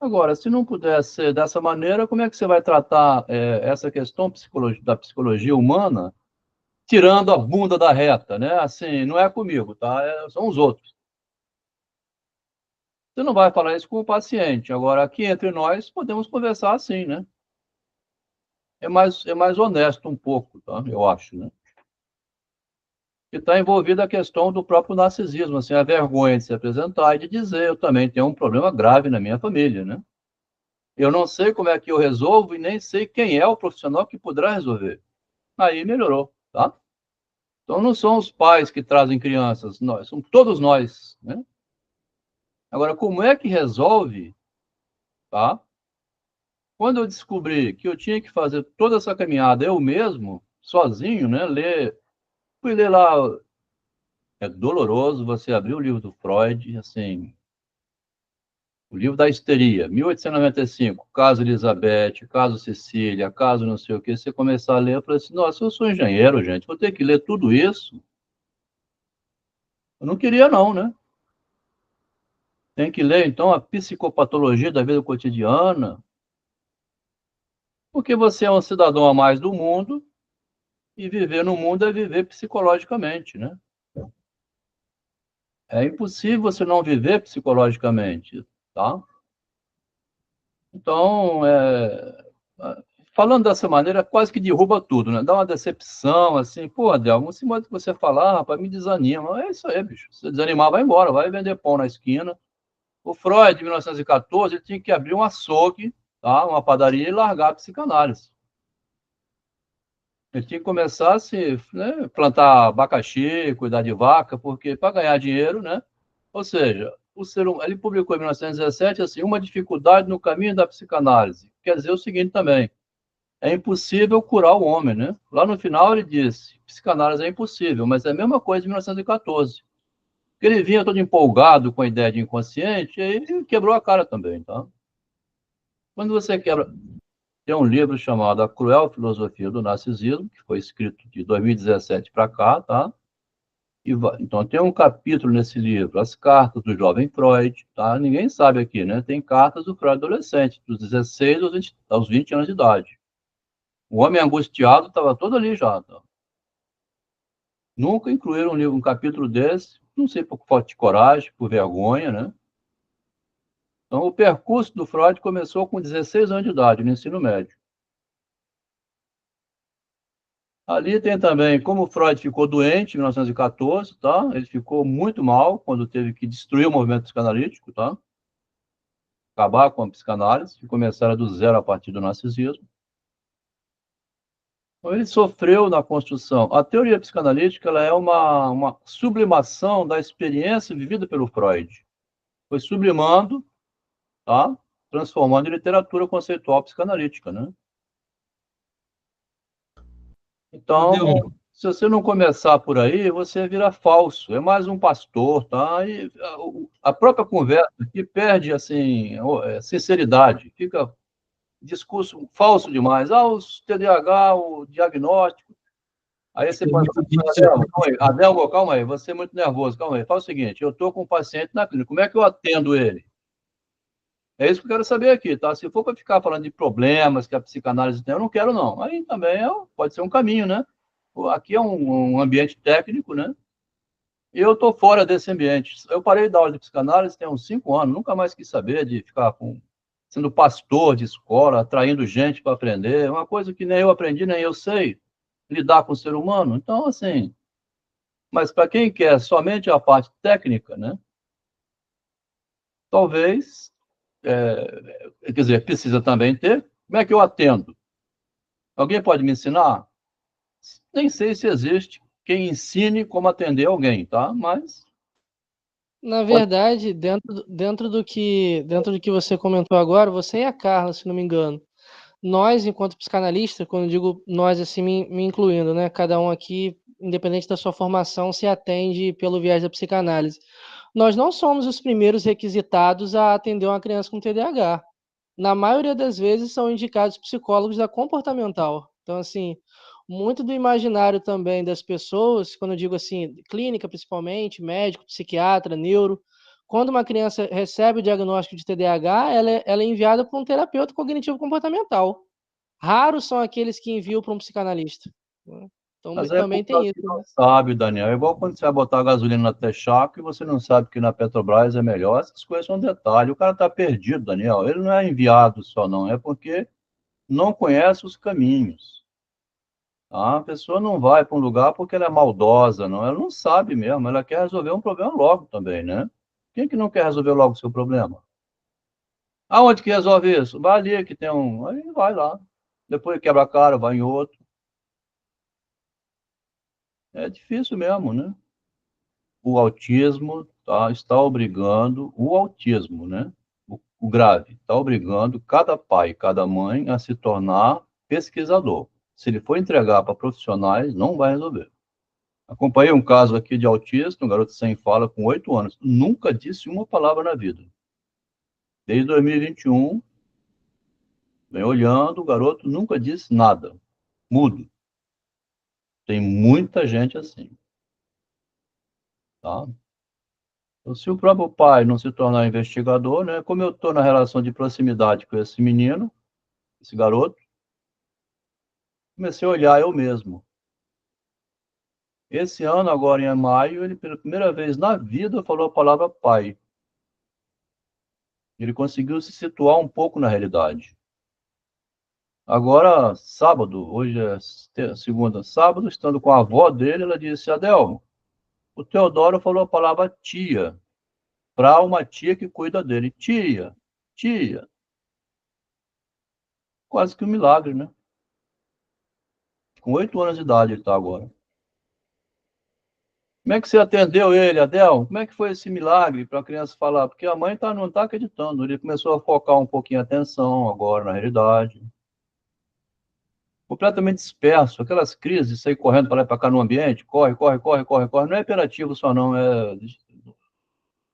Agora, se não puder ser dessa maneira, como é que você vai tratar essa questão da psicologia humana, tirando a bunda da reta, né? Assim, não é comigo, tá? São os outros. Você não vai falar isso com o paciente. Agora, aqui entre nós, podemos conversar assim, né? É mais honesto um pouco, tá? Eu acho, né? E está envolvida a questão do próprio narcisismo, assim, a vergonha de se apresentar e de dizer, eu também tenho um problema grave na minha família, né? Eu não sei como é que eu resolvo e nem sei quem é o profissional que poderá resolver. Aí melhorou, tá? Então não são os pais que trazem crianças, nós, somos todos nós, né? Agora, como é que resolve, tá? Quando eu descobri que eu tinha que fazer toda essa caminhada eu mesmo, sozinho, né? Fui ler lá, é doloroso você abrir o livro do Freud, assim, o livro da histeria, 1895, caso Elizabeth, caso Cecília, caso não sei o que, você começar a ler, eu falei assim, nossa, eu sou engenheiro, gente, vou ter que ler tudo isso? Eu não queria não, né? Tem que ler, então, a psicopatologia da vida cotidiana, porque você é um cidadão a mais do mundo, e viver no mundo é viver psicologicamente, né? É impossível você não viver psicologicamente, tá? Então, falando dessa maneira, quase que derruba tudo, né? Dá uma decepção, assim, pô, Adelmo, esse modo que você falar, rapaz, me desanima. É isso aí, bicho. Se você desanimar, vai embora, vai vender pão na esquina. O Freud, em 1914, ele tinha que abrir um açougue, tá? Uma padaria e largar a psicanálise. Ele tinha que começar a né, plantar abacaxi, cuidar de vaca, porque para ganhar dinheiro, né? Ou seja, ele publicou em 1917 assim, uma dificuldade no caminho da psicanálise. Quer dizer o seguinte também, é impossível curar o homem, né? Lá no final ele disse, psicanálise é impossível, mas é a mesma coisa de 1914. Ele vinha todo empolgado com a ideia de inconsciente, e aí ele quebrou a cara também, tá? Quando você quebra... Tem um livro chamado A Cruel Filosofia do Narcisismo, que foi escrito de 2017 para cá, tá? Então, tem um capítulo nesse livro, as cartas do jovem Freud, tá? Ninguém sabe aqui, né? Tem cartas do Freud adolescente, dos 16 aos 20 anos de idade. O homem angustiado estava todo ali já, tá? Nunca incluíram um capítulo desse, não sei por falta de coragem, por vergonha, né? Então, o percurso do Freud começou com 16 anos de idade, no ensino médio. Ali tem também como Freud ficou doente em 1914, tá? Ele ficou muito mal quando teve que destruir o movimento psicanalítico, tá? Acabar com a psicanálise e começar do zero a partir do narcisismo. Então, ele sofreu na construção. A teoria psicanalítica ela é uma sublimação da experiência vivida pelo Freud. Foi sublimando, tá? Transformando em literatura conceitual psicanalítica, né? Então,
Adeon,
se você não começar por aí, você vira falso. É mais um pastor, tá? E a própria conversa aqui perde, assim, sinceridade. Fica discurso falso demais. Ah, os TDAH, o diagnóstico. Aí você
tem
pode
muito
falar,
disso.
Adelmo, calma aí, você é muito nervoso, calma aí. Fala o seguinte, eu estou com um paciente na clínica, como é que eu atendo ele? É isso que eu quero saber aqui, tá? Se for para ficar falando de problemas que a psicanálise tem, eu não quero, não. Aí também pode ser um caminho, né? Aqui é um ambiente técnico, né? E eu estou fora desse ambiente. Eu parei de dar aula de psicanálise tem uns 5 anos, nunca mais quis saber de ficar sendo pastor de escola, atraindo gente para aprender, uma coisa que nem eu aprendi, nem eu sei lidar com o ser humano. Então, assim, mas para quem quer somente a parte técnica, né? Talvez, quer dizer, precisa também ter. Como é que eu atendo? Alguém pode me ensinar? Nem sei se existe quem ensine como atender alguém, tá? Mas
Na
pode.
verdade, dentro do que você comentou agora, você e a Carla, se não me engano, nós, enquanto psicanalista, quando eu digo nós, assim, me incluindo, né? Cada um aqui, independente da sua formação, se atende pelo viés da psicanálise. Nós não somos os primeiros requisitados a atender uma criança com TDAH. Na maioria das vezes são indicados psicólogos da comportamental. Então, assim, muito do imaginário também das pessoas, quando eu digo assim, clínica principalmente, médico, psiquiatra, neuro, quando uma criança recebe o diagnóstico de TDAH, ela é enviada para um terapeuta cognitivo comportamental. Raros são aqueles que enviam para um psicanalista, né? Então,
Mas é
também
porque
tem
alguém
isso,
não
né?
sabe, Daniel. É igual quando você vai botar gasolina na Texaco e você não sabe que na Petrobras é melhor. Essas coisas são detalhe. O cara está perdido, Daniel. Ele não é enviado só, não. É porque não conhece os caminhos. Tá? A pessoa não vai para um lugar porque ela é maldosa, não. Ela não sabe mesmo. Ela quer resolver um problema logo também, né? Quem que não quer resolver logo o seu problema? Aonde que resolve isso? Vai ali que tem um. Aí vai lá. Depois quebra a cara, vai em outro. É difícil mesmo, né? O autismo está obrigando, o autismo, né? O grave, está obrigando cada pai, cada mãe a se tornar pesquisador. Se ele for entregar para profissionais, não vai resolver. Acompanhei um caso aqui de autista, um garoto sem fala com 8 anos, nunca disse uma palavra na vida. Desde 2021, vem olhando, o garoto nunca disse nada, mudo. Tem muita gente assim, tá? Então, se o próprio pai não se tornar investigador, né? Como eu estou na relação de proximidade com esse menino, esse garoto, comecei a olhar eu mesmo. Esse ano, agora em maio, ele pela primeira vez na vida falou a palavra pai. Ele conseguiu se situar um pouco na realidade. Agora, sábado, hoje é segunda, sábado, estando com a avó dele, ela disse, Adelmo, o Teodoro falou a palavra tia, para uma tia que cuida dele. Tia, tia. Quase que um milagre, né? Com 8 anos de idade ele está agora. Como é que você atendeu ele, Adel? Como é que foi esse milagre para a criança falar? Porque a mãe não está acreditando. Ele começou a focar um pouquinho a atenção agora na realidade. Completamente disperso, aquelas crises, sair correndo para lá e para cá no ambiente, corre, corre, corre, corre, corre. Não é imperativo só não, ele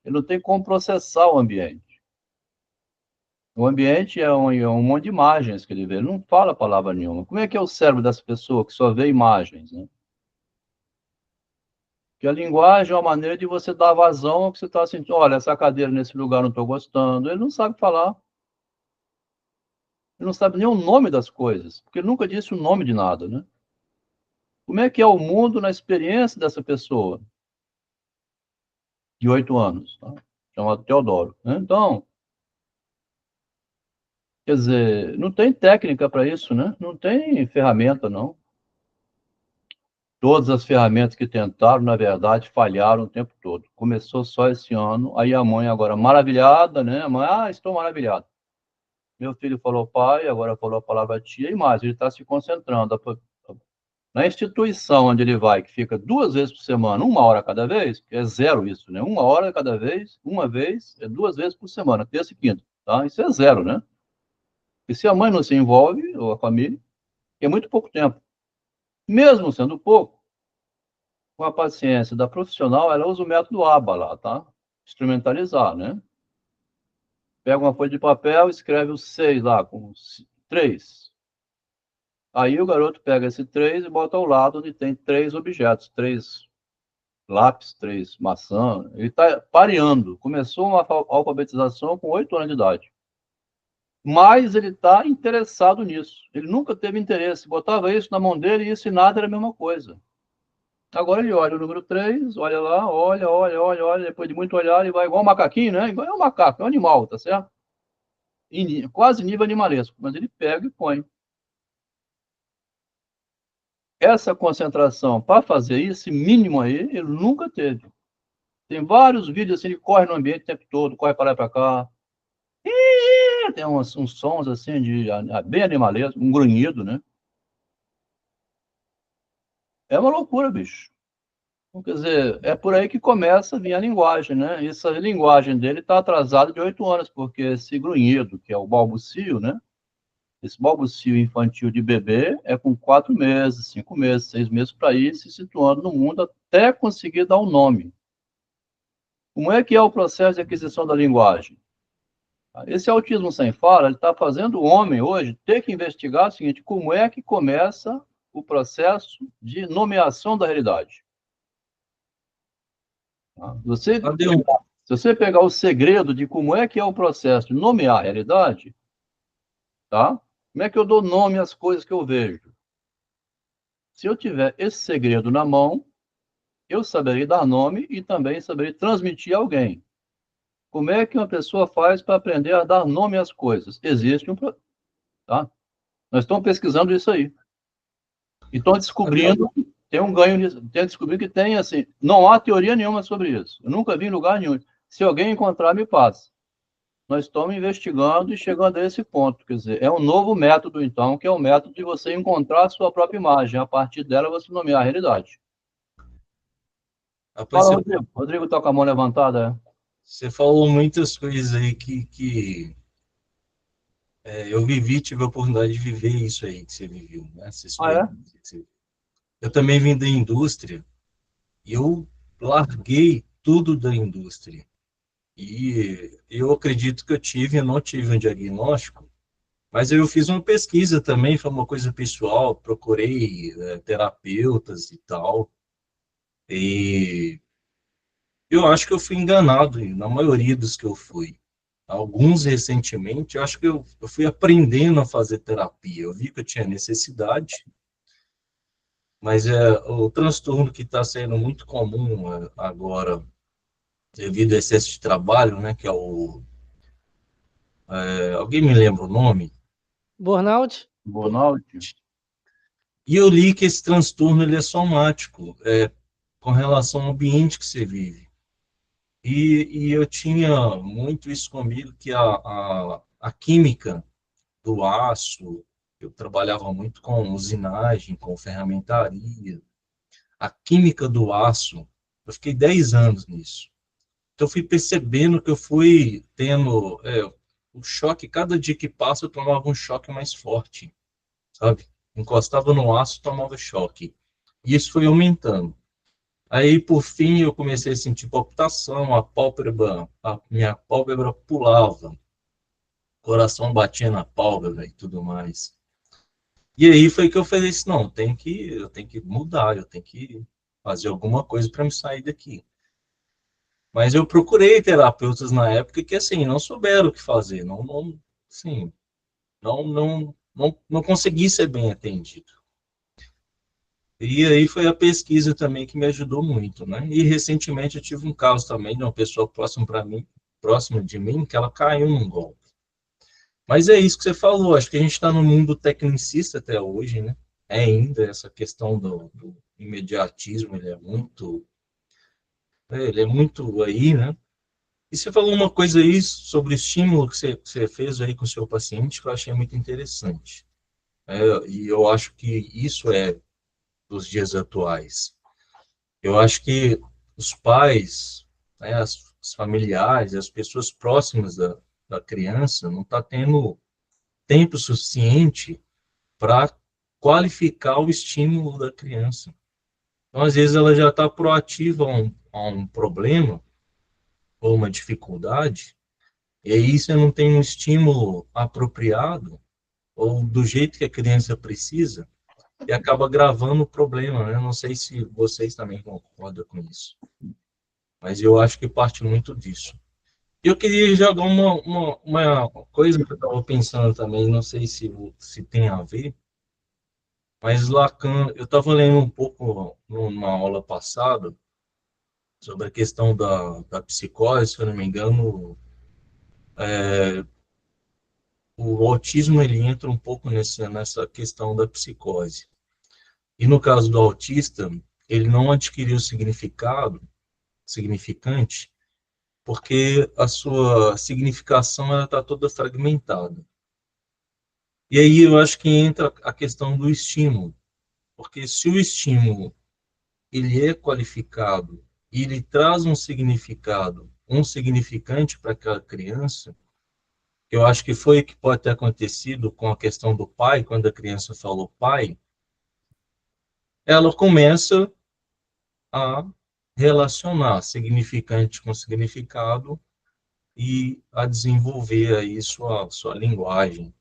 não tem como processar o ambiente. O ambiente é um monte de imagens que ele vê, ele não fala palavra nenhuma. Como é que é o cérebro dessa pessoa que só vê imagens, né? Que a linguagem é uma maneira de você dar vazão ao que você está sentindo. Olha, essa cadeira nesse lugar não estou gostando. Ele não sabe falar. Ele não sabe nem o nome das coisas, porque ele nunca disse o nome de nada, né? Como é que é o mundo na experiência dessa pessoa de 8 anos, tá? Chamado Teodoro, né? Então, quer dizer, não tem técnica para isso, né? Não tem ferramenta, não. Todas as ferramentas que tentaram, na verdade, falharam o tempo todo. Começou só esse ano, aí a mãe agora maravilhada, né? A mãe, estou maravilhada. Meu filho falou pai, agora falou a palavra tia, e mais, ele está se concentrando. Na instituição onde ele vai, que fica 2 vezes por semana, 1 hora cada vez, é zero isso, né? 1 hora cada vez, uma vez, é 2 vezes por semana, terça e quinta, tá? Isso é zero, né? E se a mãe não se envolve, ou a família, é muito pouco tempo. Mesmo sendo pouco, com a paciência da profissional, ela usa o método ABA lá, tá? Instrumentalizar, né? Pega uma folha de papel, escreve os 6 lá, com 3. Aí o garoto pega esse 3 e bota ao lado onde tem 3 objetos, 3 lápis, 3 maçã. Ele está pareando. Começou uma alfabetização com 8 anos de idade. Mas ele está interessado nisso. Ele nunca teve interesse. Botava isso na mão dele e isso e nada era a mesma coisa. Agora ele olha o número 3, olha lá, olha, olha, olha, olha. Depois de muito olhar, ele vai igual um macaquinho, né? Igual um macaco, é um animal, tá certo? Quase nível animalesco. Mas ele pega e põe. Essa concentração para fazer esse mínimo aí, ele nunca teve. Tem vários vídeos assim, ele corre no ambiente o tempo todo, corre para lá e para cá. E tem uns sons assim, bem animalesco, um grunhido, né? É uma loucura, bicho. Então, quer dizer, é por aí que começa a vir a linguagem, né? Essa linguagem dele está atrasada de 8 anos, porque esse grunhido, que é o balbucio, né? Esse balbucio infantil de bebê é com 4 meses, 5 meses, 6 meses para ir se situando no mundo até conseguir dar um nome. Como é que é o processo de aquisição da linguagem? Esse autismo sem fala, ele está fazendo o homem hoje ter que investigar o seguinte, como é que começa o processo de nomeação da realidade. Se você pegar o segredo de como é que é o processo de nomear a realidade, tá? Como é que eu dou nome às coisas que eu vejo? Se eu tiver esse segredo na mão, eu saberei dar nome e também saberei transmitir a alguém. Como é que uma pessoa faz para aprender a dar nome às coisas? Existe um... Tá? Nós estamos pesquisando isso aí. E estão descobrindo, tem um ganho, tem descobrindo que tem, assim, não há teoria nenhuma sobre isso. Eu nunca vi em lugar nenhum. Se alguém encontrar, me passa. Nós estamos investigando e chegando a esse ponto. Quer dizer, é um novo método, então, que é o método de você encontrar a sua própria imagem. A partir dela, você nomear a realidade. Fala, Rodrigo. Rodrigo está com a mão levantada.
Você falou muitas coisas aí que eu vivi, tive a oportunidade de viver isso aí que você viveu, né? Eu também vim da indústria e eu larguei tudo da indústria. E eu acredito que eu não tive um diagnóstico, mas eu fiz uma pesquisa também, foi uma coisa pessoal, procurei terapeutas e tal, e eu acho que eu fui enganado na maioria dos que eu fui. Alguns recentemente, eu acho que eu fui aprendendo a fazer terapia, eu vi que eu tinha necessidade, mas o transtorno que está sendo muito comum agora, devido ao excesso de trabalho, né, que é alguém me lembra o nome?
Burnout?
Burnout?
E eu li que esse transtorno ele é somático, com relação ao ambiente que você vive. E eu tinha muito isso comigo, que a química do aço, eu trabalhava muito com usinagem, com ferramentaria. A química do aço, eu fiquei 10 anos nisso. Então, eu fui percebendo que eu fui tendo o choque, cada dia que passa eu tomava um choque mais forte, sabe? Encostava no aço, tomava choque. E isso foi aumentando. Aí, por fim, eu comecei a sentir palpitação, a minha pálpebra pulava, o coração batia na pálpebra e tudo mais. E aí foi que eu falei assim, não, eu tenho que mudar, eu tenho que fazer alguma coisa para me sair daqui. Mas eu procurei terapeutas na época que, assim, não souberam o que fazer, assim, não consegui ser bem atendido. E aí foi a pesquisa também que me ajudou muito, né? E recentemente eu tive um caso também de uma pessoa próxima de mim, que ela caiu num golpe. Mas é isso que você falou, acho que a gente está no mundo tecnicista até hoje, né? É ainda essa questão do imediatismo, ele é muito aí, né? E você falou uma coisa aí sobre o estímulo que você fez aí com o seu paciente, que eu achei muito interessante. E eu acho que isso é dos dias atuais. Eu acho que os pais, né, os familiares, as pessoas próximas da criança não estão tendo tempo suficiente para qualificar o estímulo da criança. Então, às vezes, ela já está proativa a um problema ou uma dificuldade, e aí você não tem um estímulo apropriado ou do jeito que a criança precisa, e acaba gravando o problema, né? Não sei se vocês também concordam com isso, mas eu acho que parte muito disso. Eu queria jogar uma coisa que eu estava pensando também, não sei se tem a ver, mas Lacan, eu estava lendo um pouco numa aula passada sobre a questão da psicose, se eu não me engano, o autismo ele entra um pouco nessa questão da psicose. E no caso do autista, ele não adquiriu significante, porque a sua significação está toda fragmentada. E aí eu acho que entra a questão do estímulo, porque se o estímulo ele é qualificado e ele traz um significado, um significante para aquela criança, eu acho que foi o que pode ter acontecido com a questão do pai, quando a criança falou pai, ela começa a relacionar significante com significado e a desenvolver aí sua linguagem.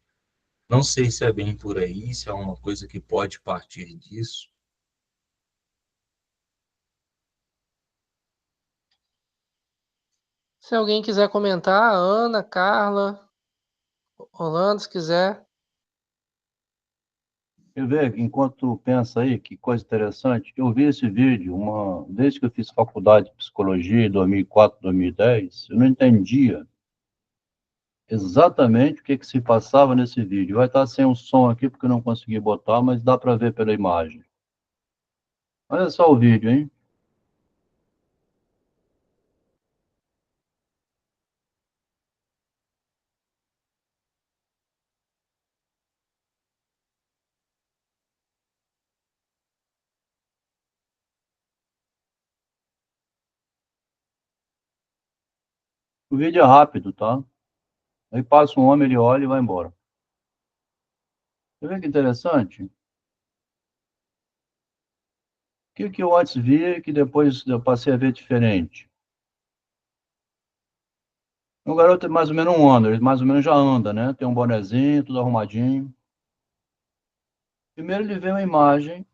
Não sei se é bem por aí, se é uma coisa que pode partir disso.
Se alguém quiser comentar, Ana, Carla, Rolando, se quiser.
Quer ver, enquanto tu pensa aí, que coisa interessante, eu vi esse vídeo, desde que eu fiz faculdade de psicologia em 2004, 2010, eu não entendia exatamente o que se passava nesse vídeo. Vai estar sem o som aqui, porque eu não consegui botar, mas dá para ver pela imagem. Olha só o vídeo, hein? O vídeo é rápido, tá? Aí passa um homem, ele olha e vai embora. Você vê que interessante? O que eu antes via que depois eu passei a ver diferente? O garoto tem mais ou menos um ano, ele mais ou menos já anda, né? Tem um bonezinho, tudo arrumadinho. Primeiro ele vê uma imagem,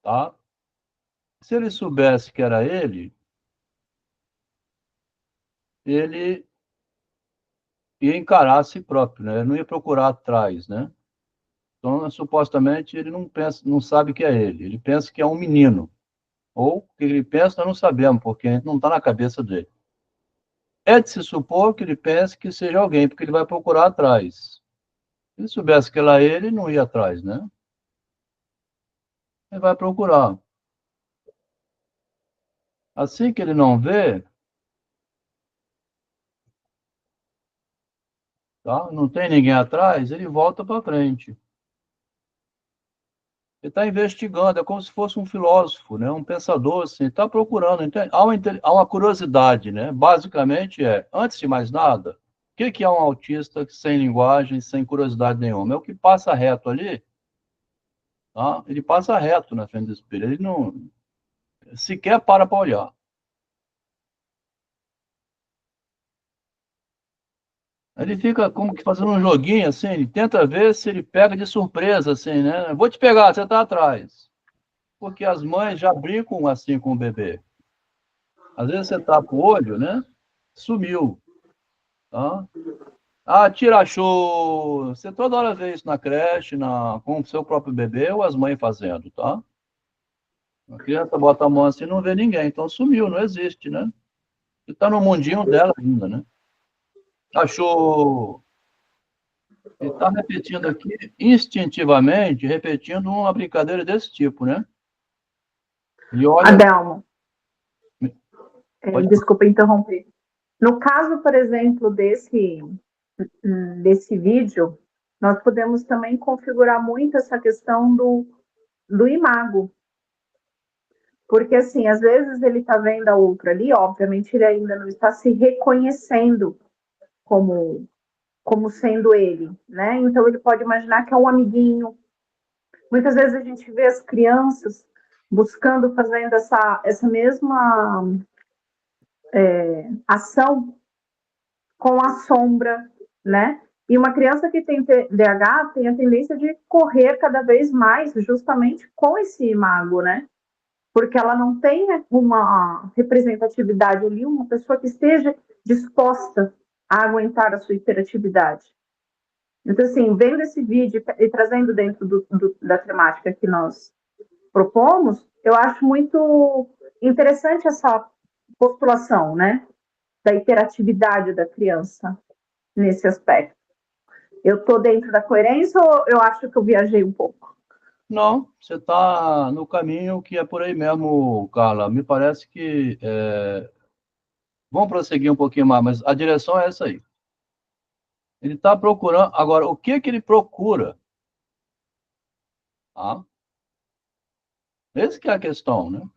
tá? Se ele soubesse que era ele ia encarar a si próprio, né? Ele não ia procurar atrás, né? Então, supostamente, ele não pensa, não sabe que é ele. Ele pensa que é um menino. Ou o que ele pensa, nós não sabemos, porque não está na cabeça dele. é de se supor que ele pense que seja alguém, porque ele vai procurar atrás. Se ele soubesse que ela é ele, não ia atrás, né? Ele vai procurar. Assim que ele não vê, tá? Não tem ninguém atrás, ele volta para frente. Ele está investigando, é como se fosse um filósofo, né? Um pensador, assim, está procurando. Entende? Há uma curiosidade, né? Basicamente antes de mais nada, o que é um autista sem linguagem, sem curiosidade nenhuma? É o que passa reto ali, tá? Ele passa reto na frente do espelho, ele não sequer para olhar. Ele fica como que fazendo um joguinho, assim, ele tenta ver se ele pega de surpresa, assim, né? Vou te pegar, você está atrás. Porque as mães já brincam assim com o bebê. Às vezes você tapa o olho, né? Sumiu. Tá? Ah, tira show. Você toda hora vê isso na creche, com o seu próprio bebê ou as mães fazendo, tá? A criança bota a mão assim e não vê ninguém. Então sumiu, não existe, né? Você tá no mundinho dela ainda, né? Achou. Ele está repetindo aqui, instintivamente, repetindo uma brincadeira desse tipo, né? Ele olha.
Adelmo,
Pode...
desculpa interromper. No caso, por exemplo, desse vídeo, nós podemos também configurar muito essa questão do imago. Porque, assim, às vezes ele está vendo a outra ali, obviamente ele ainda não está se reconhecendo como sendo ele, né? Então ele pode imaginar que é um amiguinho. Muitas vezes a gente vê as crianças buscando, fazendo essa mesma ação com a sombra, né? E uma criança que tem TDAH tem a tendência de correr cada vez mais justamente com esse imago, né? Porque ela não tem uma representatividade ali, uma pessoa que esteja disposta a aguentar a sua hiperatividade. Então, assim, vendo esse vídeo e trazendo dentro da temática que nós propomos, eu acho muito interessante essa postulação, né, da hiperatividade da criança nesse aspecto. Eu estou dentro da coerência ou eu acho que eu viajei um pouco?
Não, você está no caminho que é por aí mesmo, Carla. Me parece que vamos prosseguir um pouquinho mais, mas a direção é essa aí. Ele está procurando. Agora, o que ele procura? Ah, essa que é a questão, né?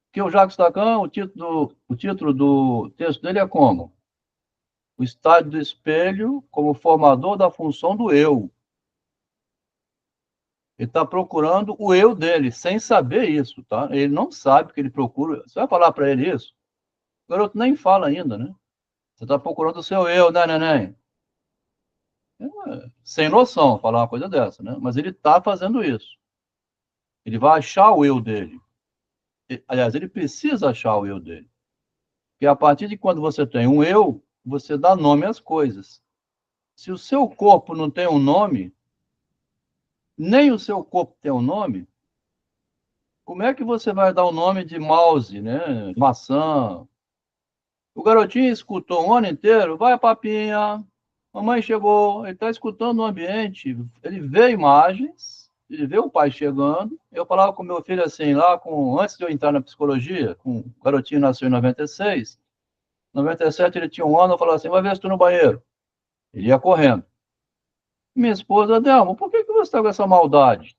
Porque o Jacques Lacan, o título do texto dele é como? O estádio do espelho como formador da função do eu. Ele está procurando o eu dele, sem saber isso, tá? Ele não sabe o que ele procura. Você vai falar para ele isso? O garoto nem fala ainda, né? Você está procurando o seu eu, né, neném? Sem noção falar uma coisa dessa, né? Mas ele está fazendo isso. Ele vai achar o eu dele. Aliás, ele precisa achar o eu dele. Porque a partir de quando você tem um eu, você dá nome às coisas. Se o seu corpo não tem um nome, nem o seu corpo tem um nome, como é que você vai dar o nome de mouse, né? Maçã? O garotinho escutou um ano inteiro, vai papinha, mamãe chegou, ele está escutando o ambiente, ele vê imagens, ele vê o pai chegando. Eu falava com meu filho assim, antes de eu entrar na psicologia, o garotinho nasceu em 96, 97 ele tinha um ano, eu falava assim, vai ver se tu no banheiro. Ele ia correndo. Minha esposa, Delma, por que você está com essa maldade?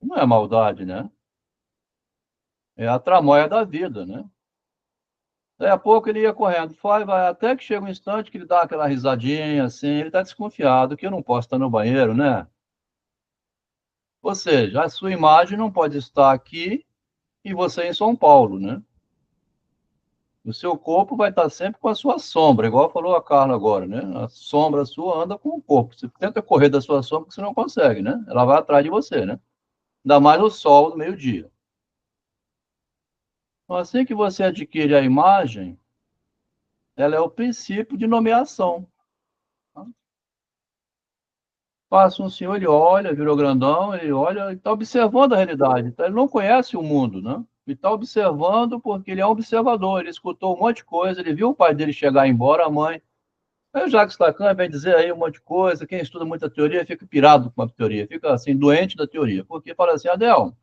Não é maldade, né? É a tramóia da vida, né? Daí a pouco ele ia correndo, vai, até que chega um instante que ele dá aquela risadinha, assim, ele está desconfiado que eu não posso estar no banheiro, né? Ou seja, a sua imagem não pode estar aqui e você em São Paulo, né? O seu corpo vai estar sempre com a sua sombra, igual falou a Carla agora, né? A sombra sua anda com o corpo. Você tenta correr da sua sombra, você não consegue, né? Ela vai atrás de você, né? Ainda mais o sol do meio-dia. Então, assim que você adquire a imagem, ela é o princípio de nomeação. Passa um senhor, ele olha, virou grandão, ele olha, está observando a realidade, então ele não conhece o mundo, né? Ele está observando porque ele é um observador, ele escutou um monte de coisa, ele viu o pai dele chegar embora, a mãe. Aí o Jacques Lacan vem dizer aí um monte de coisa, quem estuda muita teoria fica pirado com a teoria, fica assim, doente da teoria, porque fala assim, Adel,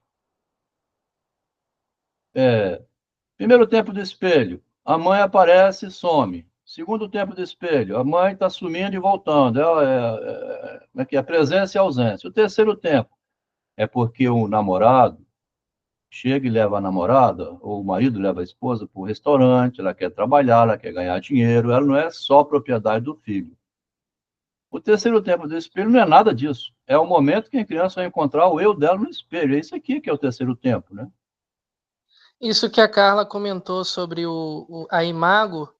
primeiro tempo do espelho, a mãe aparece e some. Segundo tempo do espelho, a mãe está sumindo e voltando. Como é que é? Presença e ausência. O terceiro tempo é porque o namorado chega e leva a namorada, ou o marido leva a esposa para o restaurante, ela quer trabalhar, ela quer ganhar dinheiro, ela não é só propriedade do filho. O terceiro tempo do espelho não é nada disso. É o momento que a criança vai encontrar o eu dela no espelho. É isso aqui que é o terceiro tempo, né?
Isso que a Carla comentou sobre a Imago,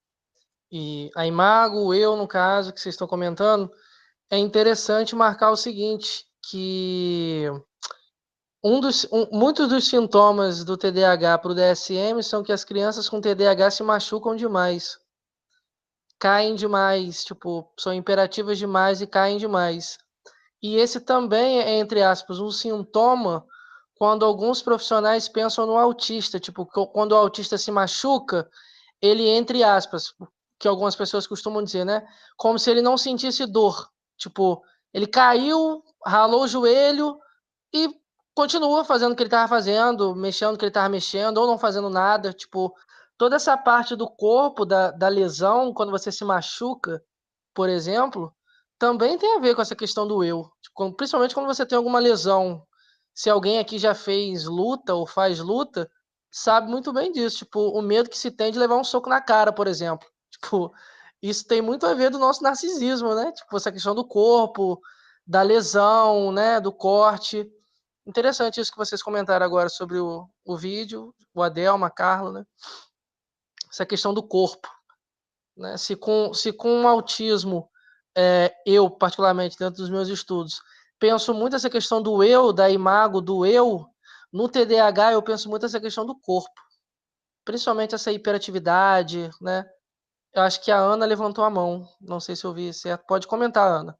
e a Imago, o eu, no caso, que vocês estão comentando, é interessante marcar o seguinte, que muitos dos sintomas do TDAH para o DSM são que as crianças com TDAH se machucam demais, caem demais, tipo, são imperativas demais e caem demais. E esse também é, entre aspas, um sintoma quando alguns profissionais pensam no autista, tipo, quando o autista se machuca, ele, entre aspas, que algumas pessoas costumam dizer, né? Como se ele não sentisse dor. Tipo, ele caiu, ralou o joelho e continua fazendo o que ele estava fazendo, mexendo o que ele estava mexendo, ou não fazendo nada. Tipo, toda essa parte do corpo, da lesão, quando você se machuca, por exemplo, também tem a ver com essa questão do eu. Tipo, principalmente quando você tem alguma lesão. Se alguém aqui já fez luta ou faz luta, sabe muito bem disso. Tipo, o medo que se tem de levar um soco na cara, por exemplo. Tipo, isso tem muito a ver do nosso narcisismo, né? Tipo, essa questão do corpo, da lesão, né? Do corte. Interessante isso que vocês comentaram agora sobre o vídeo, o Adelma, a Carla, né? Essa questão do corpo. Né? Se com um autismo, eu, particularmente, dentro dos meus estudos, penso muito essa questão do eu, da imago, do eu, no TDAH eu penso muito essa questão do corpo, principalmente essa hiperatividade, né? Eu acho que a Ana levantou a mão, não sei se eu vi certo. Pode comentar, Ana.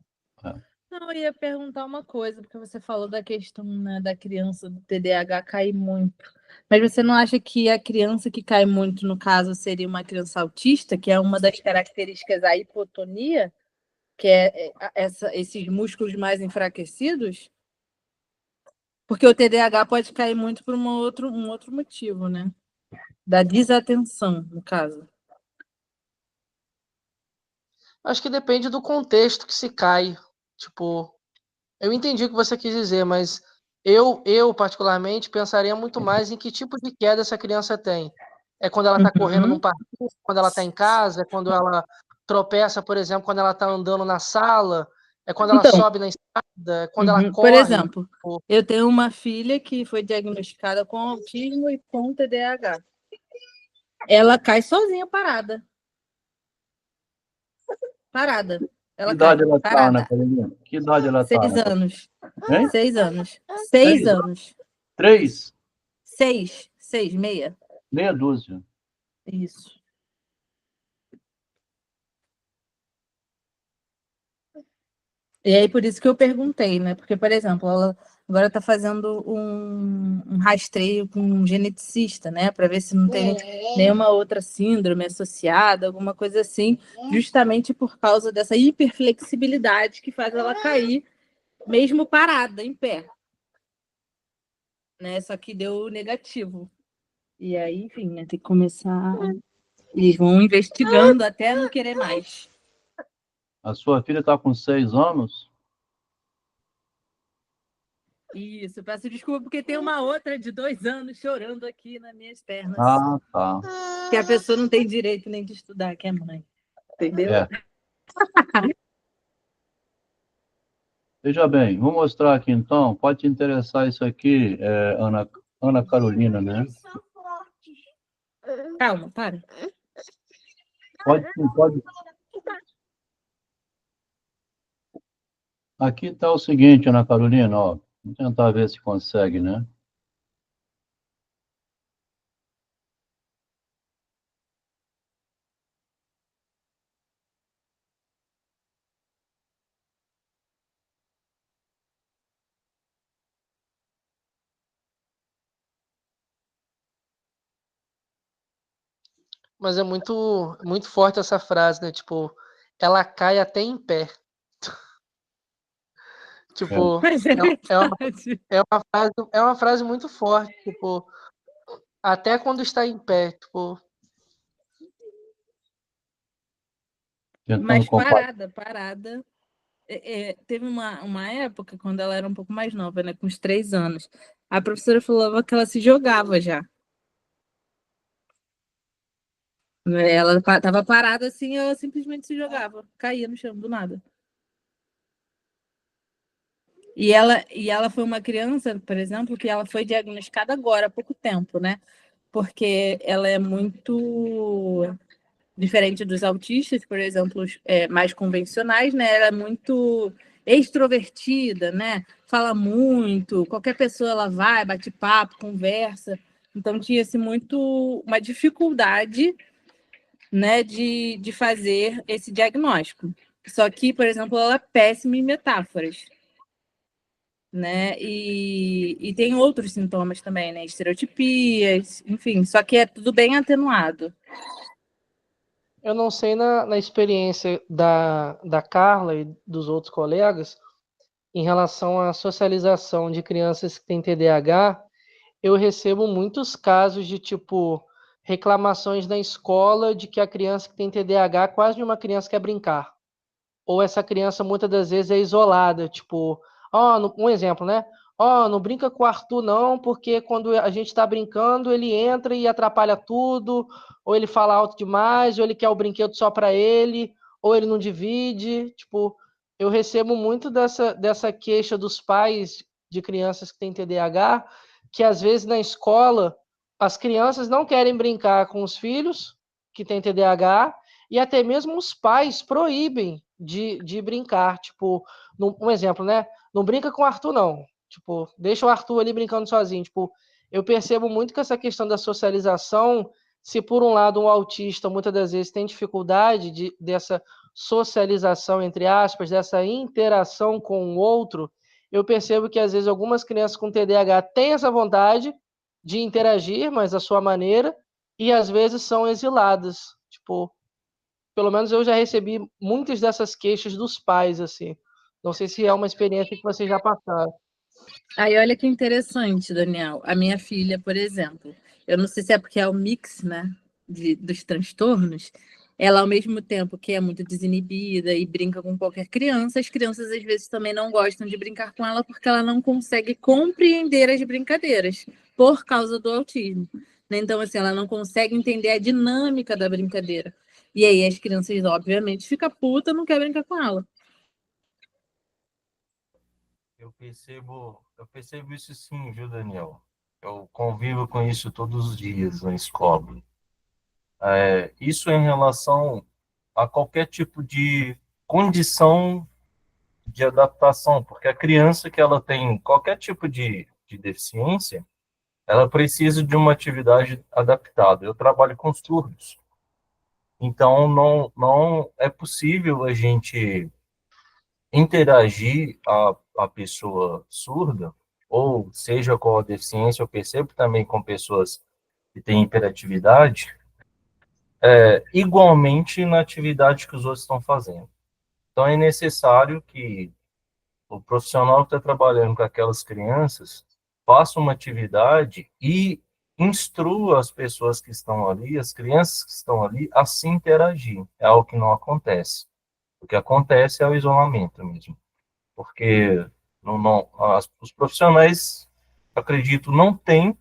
Não, eu ia perguntar uma coisa, porque você falou da questão, né, da criança do TDAH cair muito. Mas você não acha que a criança que cai muito, no caso, seria uma criança autista, que é uma das características da hipotonia, que esses músculos mais enfraquecidos? Porque o TDAH pode cair muito por um outro motivo, né? Da desatenção, no caso.
Acho que depende do contexto que se cai. Tipo, eu entendi o que você quis dizer, mas eu particularmente pensaria muito mais em que tipo de queda essa criança tem. É quando ela está correndo num parquinho, quando ela está em casa, é quando ela tropeça, por exemplo, quando ela está andando na sala, é quando ela
Então,
sobe na escada, é quando ela
por
corre.
exemplo, eu tenho uma filha que foi diagnosticada com autismo e com TDAH. Ela cai sozinha parada. Parada.
Que
Ela
idade
cai,
ela está, Ana
parada.
Carolina? Que idade ela está,
6
Ana Carolina?
anos.
Hein?
6 anos. 6
Seis?
anos.
3?
6, meia.
Meia dúzia.
Isso. E aí, por isso que eu perguntei, né? Porque, por exemplo, ela agora está fazendo um rastreio com um geneticista, né? Para ver se não tem nenhuma outra síndrome associada, alguma coisa assim, justamente por causa dessa hiperflexibilidade que faz ela cair, mesmo parada, em pé. Né? Só que deu negativo. E aí, enfim, né? Tem que começar. Eles vão investigando até não querer mais.
A sua filha está com 6 anos?
Isso, peço desculpa porque tem uma outra de 2 anos chorando aqui nas minhas pernas.
Ah, tá.
Que a pessoa não tem direito nem de estudar, que é mãe. Entendeu?
É. Veja bem, vou mostrar aqui então. Pode te interessar isso aqui, Ana Carolina, né?
Calma, para.
Pode, pode. Aqui está o seguinte, Ana Carolina, ó. Vamos tentar ver se consegue, né?
Mas é muito, muito forte essa frase, né? Tipo, ela cai até em pé. Tipo,
Mas é
é uma,
verdade.
é uma frase muito forte, tipo, até quando está em pé, tipo,
Tentando
Mas
comparar.
parada. Teve uma época, quando ela era um pouco mais nova, né? Com uns 3 anos. A professora falava que ela se jogava já. Ela estava parada assim, ela simplesmente se jogava, caía no chão do nada. E ela foi uma criança, por exemplo, que ela foi diagnosticada agora, há pouco tempo, né? Porque ela é muito diferente dos autistas, por exemplo, mais convencionais, né? Ela é muito extrovertida, né? Fala muito, qualquer pessoa ela vai, bate papo, conversa. Então tinha-se muito uma dificuldade, né, de fazer esse diagnóstico. Só que, por exemplo, ela é péssima em metáforas, né? E tem outros sintomas também, né? Estereotipias, enfim, só que é tudo bem atenuado.
eu não sei na experiência da Carla e dos outros colegas, em relação à socialização de crianças que têm TDAH, eu recebo muitos casos de, tipo, reclamações na escola de que a criança que tem TDAH quase uma criança quer brincar. Ou essa criança muitas das vezes é isolada, tipo, um exemplo, né? Não brinca com o Arthur não, porque quando a gente está brincando, ele entra e atrapalha tudo, ou ele fala alto demais, ou ele quer o brinquedo só para ele, ou ele não divide, tipo, eu recebo muito dessa queixa dos pais de crianças que têm TDAH, que às vezes na escola as crianças não querem brincar com os filhos que têm TDAH, e até mesmo os pais proíbem de brincar. Tipo, um exemplo, né? Não brinca com o Arthur, não. Tipo, deixa o Arthur ali brincando sozinho. Tipo, eu percebo muito que essa questão da socialização, se por um lado um autista muitas das vezes tem dificuldade dessa socialização, entre aspas, dessa interação com o outro, eu percebo que às vezes algumas crianças com TDAH têm essa vontade de interagir, mas da sua maneira, e às vezes são exiladas. Tipo, pelo menos eu já recebi muitas dessas queixas dos pais, assim. Não sei se é uma experiência que vocês já passaram.
Aí olha que interessante, Daniel. A minha filha, por exemplo, eu não sei se é porque é o mix, né, dos transtornos. Ela, ao mesmo tempo que é muito desinibida e brinca com qualquer criança, as crianças às vezes também não gostam de brincar com ela porque ela não consegue compreender as brincadeiras por causa do autismo, né? Então, assim, ela não consegue entender a dinâmica da brincadeira. E aí as crianças, obviamente, ficam puta, não quer brincar com ela.
Eu percebo isso sim, viu, Daniel? Eu convivo com isso todos os dias na escola. Isso em relação a qualquer tipo de condição de adaptação, porque a criança que ela tem qualquer tipo de deficiência, ela precisa de uma atividade adaptada. Eu trabalho com surdos, então não é possível a gente interagir a pessoa surda, ou seja qual a deficiência, eu percebo também com pessoas que têm hiperatividade, igualmente na atividade que os outros estão fazendo. Então é necessário que o profissional que está trabalhando com aquelas crianças faça uma atividade e instrua as pessoas que estão ali, as crianças que estão ali, a se interagir. É algo que não acontece. O que acontece é o isolamento mesmo. Porque os profissionais, acredito, não têm,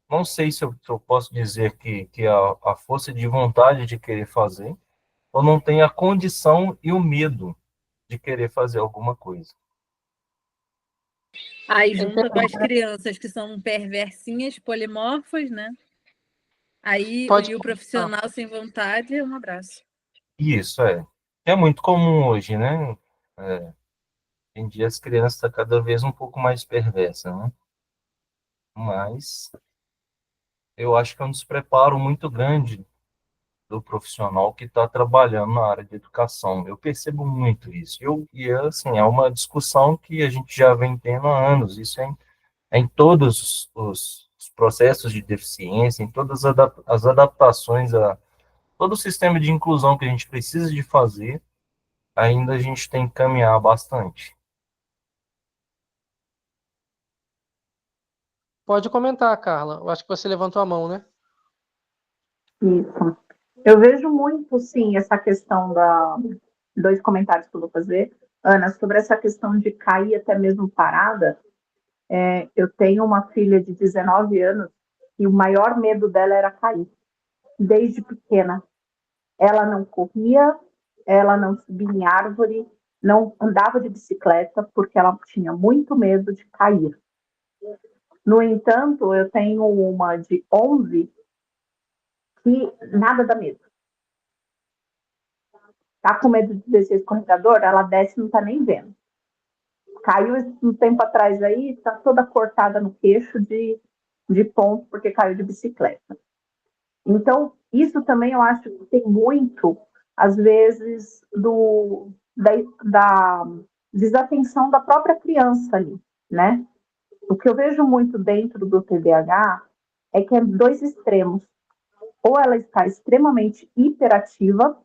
não sei se eu posso dizer que a força de vontade de querer fazer, ou não tem a condição e o medo de querer fazer alguma coisa.
Aí junta com as crianças que são perversinhas, polimorfas, né? Aí
Pode.
e o profissional sem vontade, um abraço.
Isso é muito comum hoje, né? Hoje em dia as crianças estão cada vez um pouco mais perversas, né? Mas eu acho que é um despreparo muito grande do profissional que está trabalhando na área de educação. Eu percebo muito isso. Assim, é uma discussão que a gente já vem tendo há anos. Isso é em todos os os processos de deficiência, em todas as adaptações a todo o sistema de inclusão que a gente precisa de fazer, ainda a gente tem que caminhar bastante.
Pode comentar, Carla. Eu acho que você levantou a mão, né?
Isso. Eu vejo muito, sim, essa questão dois comentários que eu vou fazer. Ana, sobre essa questão de cair até mesmo parada, eu tenho uma filha de 19 anos e o maior medo dela era cair, desde pequena. Ela não corria, ela não subia em árvore, não andava de bicicleta, porque ela tinha muito medo de cair. No entanto, eu tenho uma de 11 que nada dá medo. Tá com medo de descer escorregador? Ela desce e não tá nem vendo. Caiu um tempo atrás aí, tá toda cortada no queixo de ponto, porque caiu de bicicleta. Então, isso também eu acho que tem muito, às vezes, da desatenção da própria criança ali, né? O que eu vejo muito dentro do TDAH é que é dois extremos. Ou ela está extremamente hiperativa,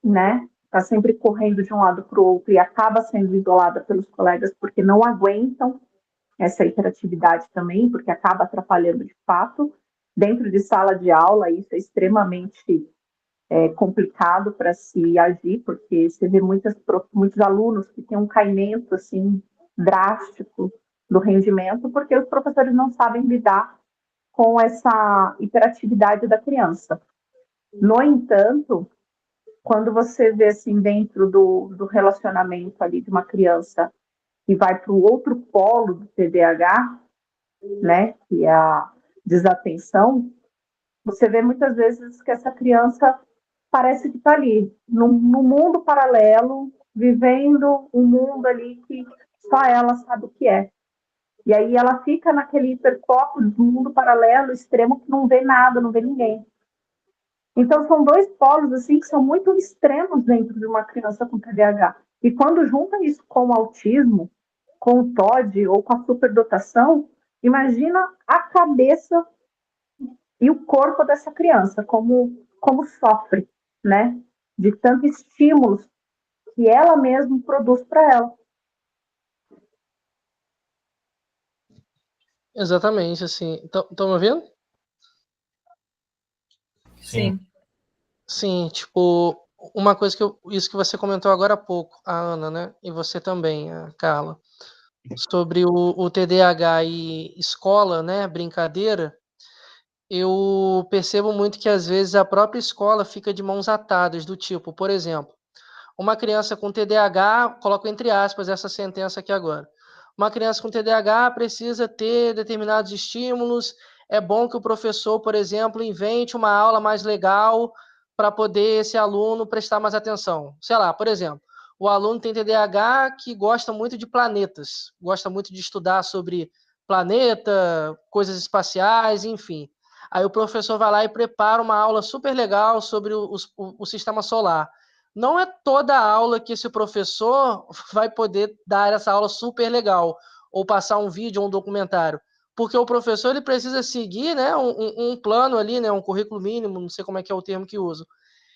né? Está sempre correndo de um lado para o outro e acaba sendo isolada pelos colegas porque não aguentam essa hiperatividade também, porque acaba atrapalhando de fato. Dentro de sala de aula, isso é extremamente complicado para se agir, porque você vê muitos alunos que têm um caimento assim drástico do rendimento, porque os professores não sabem lidar com essa hiperatividade da criança. No entanto, quando você vê assim dentro do relacionamento ali de uma criança que vai para o outro polo do TDAH, né, que é a desatenção, você vê muitas vezes que essa criança parece que está ali, no mundo paralelo, vivendo um mundo ali que só ela sabe o que é. E aí ela fica naquele hiperfoco do mundo paralelo extremo que não vê nada, não vê ninguém. Então são dois polos assim que são muito extremos dentro de uma criança com TDAH. E quando junta isso com o autismo, com o TOD ou com a superdotação, imagina a cabeça e o corpo dessa criança, como sofre, né? De tantos estímulos que ela mesma produz para ela.
Exatamente, assim. Estão me ouvindo?
Sim.
Sim, tipo, uma coisa isso que você comentou agora há pouco, a Ana, né? E você também, a Carla, sobre o TDAH e escola, né? Brincadeira. Eu percebo muito que às vezes a própria escola fica de mãos atadas, do tipo, por exemplo, uma criança com TDAH, coloco entre aspas essa sentença aqui agora. Uma criança com TDAH precisa ter determinados estímulos. É bom que o professor, por exemplo, invente uma aula mais legal para poder esse aluno prestar mais atenção. Sei lá, por exemplo, o aluno tem TDAH que gosta muito de planetas, gosta muito de estudar sobre planeta, coisas espaciais, enfim. Aí o professor vai lá e prepara uma aula super legal sobre o sistema solar. Não é toda aula que esse professor vai poder dar essa aula super legal, ou passar um vídeo ou um documentário, porque o professor ele precisa seguir, né, um plano ali, né, um currículo mínimo, não sei como é que é o termo que uso.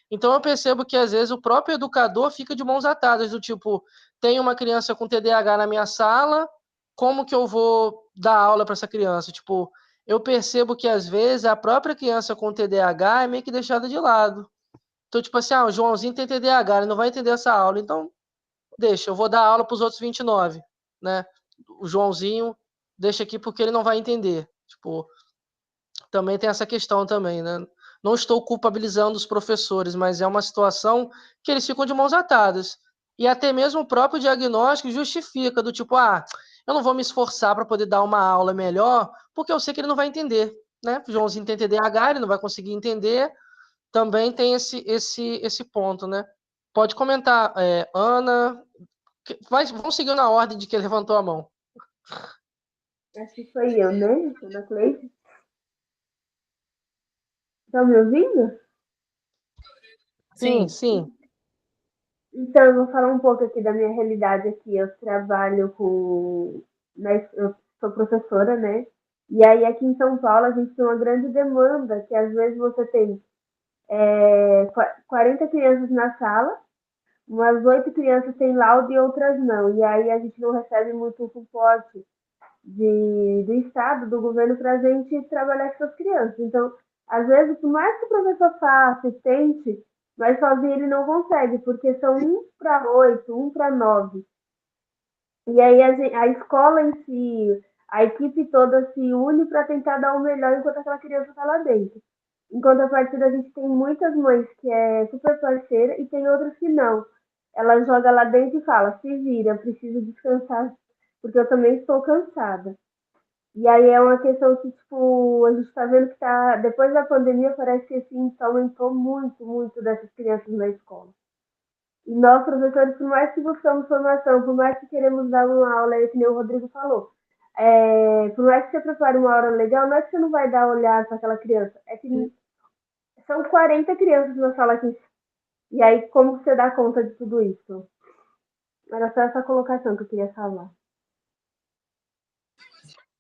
Então eu percebo que às vezes o próprio educador fica de mãos atadas, do tipo, tem uma criança com TDAH na minha sala, como que eu vou dar aula para essa criança? Tipo, eu percebo que às vezes a própria criança com TDAH é meio que deixada de lado. Então, tipo assim, o Joãozinho tem TDAH, ele não vai entender essa aula, então deixa, eu vou dar aula para os outros 29, né? O Joãozinho deixa aqui porque ele não vai entender. Tipo, também tem essa questão também, né? Não estou culpabilizando os professores, mas é uma situação que eles ficam de mãos atadas. E até mesmo o próprio diagnóstico justifica, do tipo, eu não vou me esforçar para poder dar uma aula melhor, porque eu sei que ele não vai entender, né? O Joãozinho tem TDAH, ele não vai conseguir entender, também tem esse ponto, né? Pode comentar, Ana. Vamos seguir na ordem de que ele levantou a mão.
Acho que foi eu, né? Ana Cleide. Estão me ouvindo?
Sim, sim.
Então, eu vou falar um pouco aqui da minha realidade aqui. Eu trabalho com... Né, eu sou professora, né? E aí, aqui em São Paulo, a gente tem uma grande demanda, que às vezes você tem 40 crianças na sala, umas 8 crianças têm laudo e outras não. E aí a gente não recebe muito suporte do Estado, do governo, para a gente trabalhar com essas crianças. Então, às vezes, por mais que o professor faça, tente, mas sozinho ele não consegue, porque são 1 para 8, 1 para 9. E aí a escola em si, a equipe toda se une para tentar dar o melhor enquanto aquela criança está lá dentro. Em contrapartida, a gente tem muitas mães que é super parceira e tem outras que não. Ela joga lá dentro e fala, se vira, eu preciso descansar, porque eu também estou cansada. E aí é uma questão que, tipo, a gente está vendo que tá, depois da pandemia, parece que assim, aumentou muito, muito dessas crianças na escola. E nós, professores, por mais que buscamos formação, por mais que queremos dar uma aula, aí, que nem o Rodrigo falou, por mais que você prepare uma hora legal, não é que você não vai dar olhar para aquela criança, é que são 40 crianças na sala aqui. E aí, como você dá conta de tudo isso? Era só essa colocação que eu queria falar.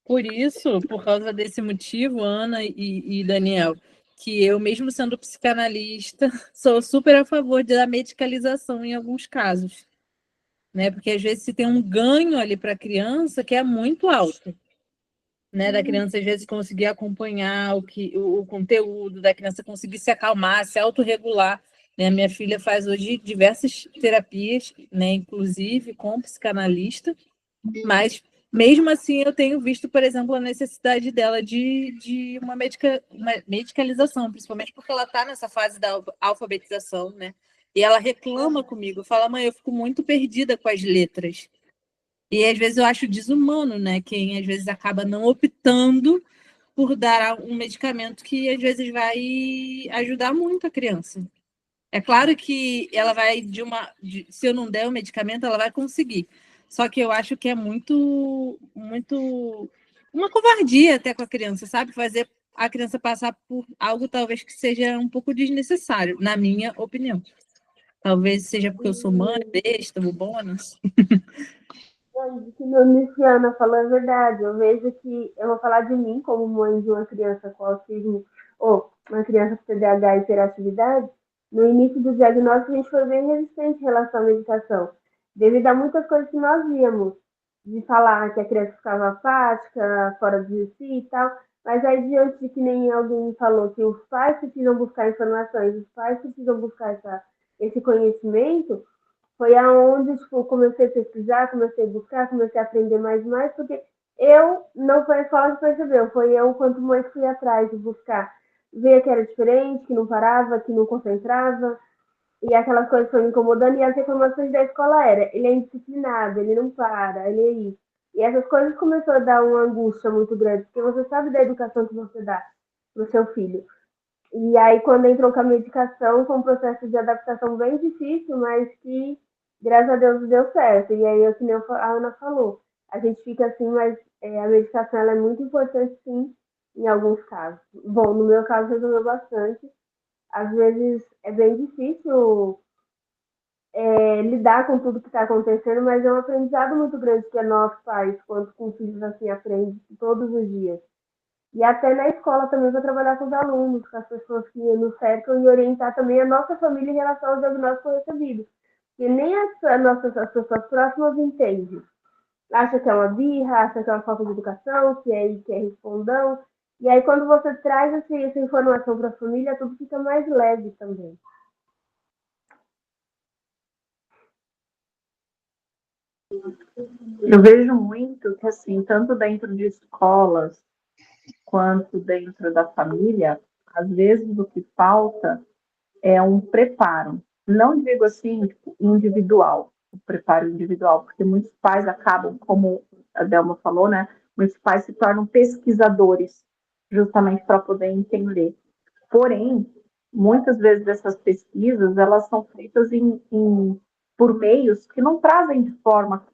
Por isso, por causa desse motivo, Ana e Daniel, que eu, mesmo sendo psicanalista, sou super a favor da medicalização em alguns casos, né? Porque às vezes se tem um ganho ali para a criança que é muito alto, né? Da criança às vezes conseguir acompanhar o conteúdo, da criança conseguir se acalmar, se autorregular, né? Minha filha faz hoje diversas terapias, né? Inclusive com psicanalista, mas mesmo assim eu tenho visto, por exemplo, a necessidade dela de uma medicalização, principalmente porque ela está nessa fase da alfabetização, né? E ela reclama comigo, fala, mãe, eu fico muito perdida com as letras. E às vezes eu acho desumano, né? Quem às vezes acaba não optando por dar um medicamento que às vezes vai ajudar muito a criança. É claro que ela vai se eu não der o medicamento, ela vai conseguir. Só que eu acho que é muito, muito uma covardia até com a criança, sabe? Fazer a criança passar por algo talvez que seja um pouco desnecessário, na minha opinião. Talvez seja porque eu sou mãe, besta, bobona.
O que a Luciana falou é verdade. Eu vejo que, eu vou falar de mim como mãe de uma criança com autismo, ou uma criança com TDAH e hiperatividade. No início do diagnóstico, a gente foi bem resistente em relação à medicação, devido a muitas coisas que nós víamos, de falar que a criança ficava apática, fora de si e tal. Mas aí, diante de que nem alguém falou que os pais precisam buscar informações, os pais precisam buscar esse conhecimento, foi aonde, tipo, comecei a pesquisar, comecei a buscar, comecei a aprender mais e mais, porque eu, não foi a escola que percebeu, foi eu, quanto mãe, que fui atrás de buscar, ver que era diferente, que não parava, que não concentrava, e aquelas coisas foram me incomodando, e as reclamações da escola era, ele é indisciplinado, ele não para, ele é isso. E essas coisas começaram a dar uma angústia muito grande, porque você sabe da educação que você dá para o seu filho. E aí, quando entrou com a medicação, foi um processo de adaptação bem difícil, mas que, graças a Deus, deu certo. E aí, que nem a Ana falou, a gente fica assim, mas a medicação ela é muito importante, sim, em alguns casos. Bom, no meu caso, resolveu bastante. Às vezes, é bem difícil lidar com tudo que está acontecendo, mas é um aprendizado muito grande que nós pais, quanto com filhos, assim, aprende todos os dias. E até na escola também para trabalhar com os alunos, com as pessoas que nos cercam e orientar também a nossa família em relação aos diagnósticos recebidos. Porque nem as pessoas próximas entendem. Acha que é uma birra, acha que é uma falta de educação, que é respondão. E aí, quando você traz essa informação para a família, tudo fica mais leve também.
Eu vejo muito que, assim, tanto dentro de escolas quanto dentro da família, às vezes o que falta é um preparo. Não digo assim, individual, o preparo individual, porque muitos pais acabam, como a Delma falou, né? Muitos pais se tornam pesquisadores, justamente para poder entender. Porém, muitas vezes essas pesquisas, elas são feitas por meios que não trazem de forma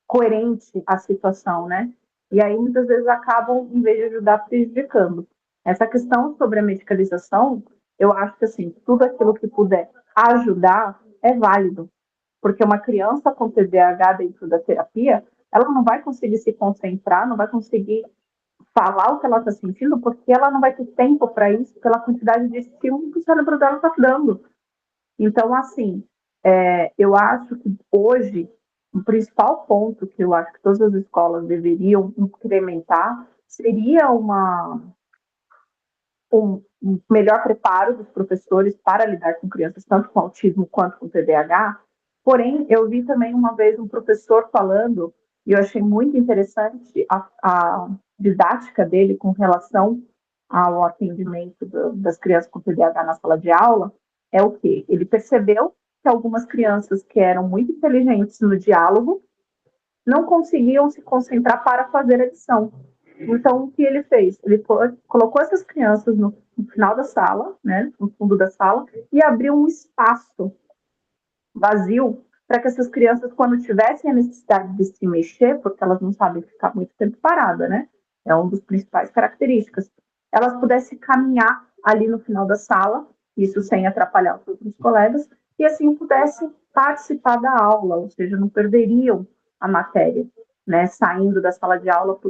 coerente a situação, né? E aí, muitas vezes, acabam, em vez de ajudar, prejudicando. Essa questão sobre a medicalização, eu acho que, assim, tudo aquilo que puder ajudar é válido. Porque uma criança com TDAH dentro da terapia ela não vai conseguir se concentrar, não vai conseguir falar o que ela está sentindo, porque ela não vai ter tempo para isso, pela quantidade de estímulo que o cérebro dela está dando. Então, assim, eu acho que hoje, o principal ponto que eu acho que todas as escolas deveriam incrementar seria um melhor preparo dos professores para lidar com crianças, tanto com autismo quanto com TDAH. Porém, eu vi também uma vez um professor falando, e eu achei muito interessante a didática dele com relação ao atendimento das crianças com TDAH na sala de aula, é o quê? Ele percebeu que algumas crianças que eram muito inteligentes no diálogo não conseguiam se concentrar para fazer a lição. Então, o que ele fez? Ele colocou essas crianças no final da sala, né, no fundo da sala, e abriu um espaço vazio para que essas crianças, quando tivessem a necessidade de se mexer, porque elas não sabem ficar muito tempo parada, né? É uma das principais características. Elas pudessem caminhar ali no final da sala, isso sem atrapalhar os outros colegas, e assim pudessem participar da aula, ou seja, não perderiam a matéria, né? Saindo da sala de aula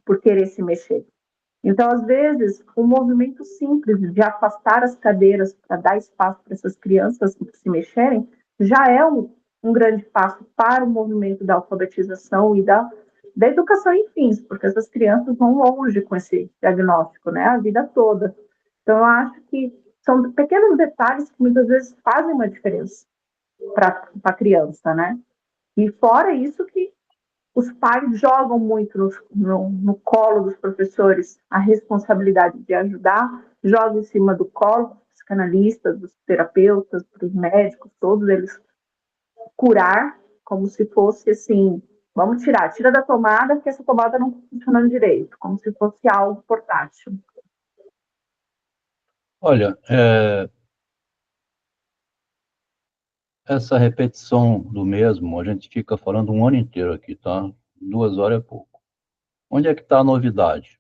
por querer se mexer. Então, às vezes, um movimento simples de afastar as cadeiras para dar espaço para essas crianças se mexerem já é um grande passo para o movimento da alfabetização e da educação em fins, porque essas crianças vão longe com esse diagnóstico, né, a vida toda. Então, eu acho que são pequenos detalhes que muitas vezes fazem uma diferença para a criança, né? E fora isso que os pais jogam muito no colo dos professores a responsabilidade de ajudar, jogam em cima do colo dos psicanalistas, dos terapeutas, dos médicos, todos eles curar como se fosse assim, vamos tira da tomada, porque essa tomada não está funcionando direito, como se fosse algo portátil.
Olha, essa repetição do mesmo, a gente fica falando um ano inteiro aqui, tá? 2 horas é pouco. Onde é que está a novidade?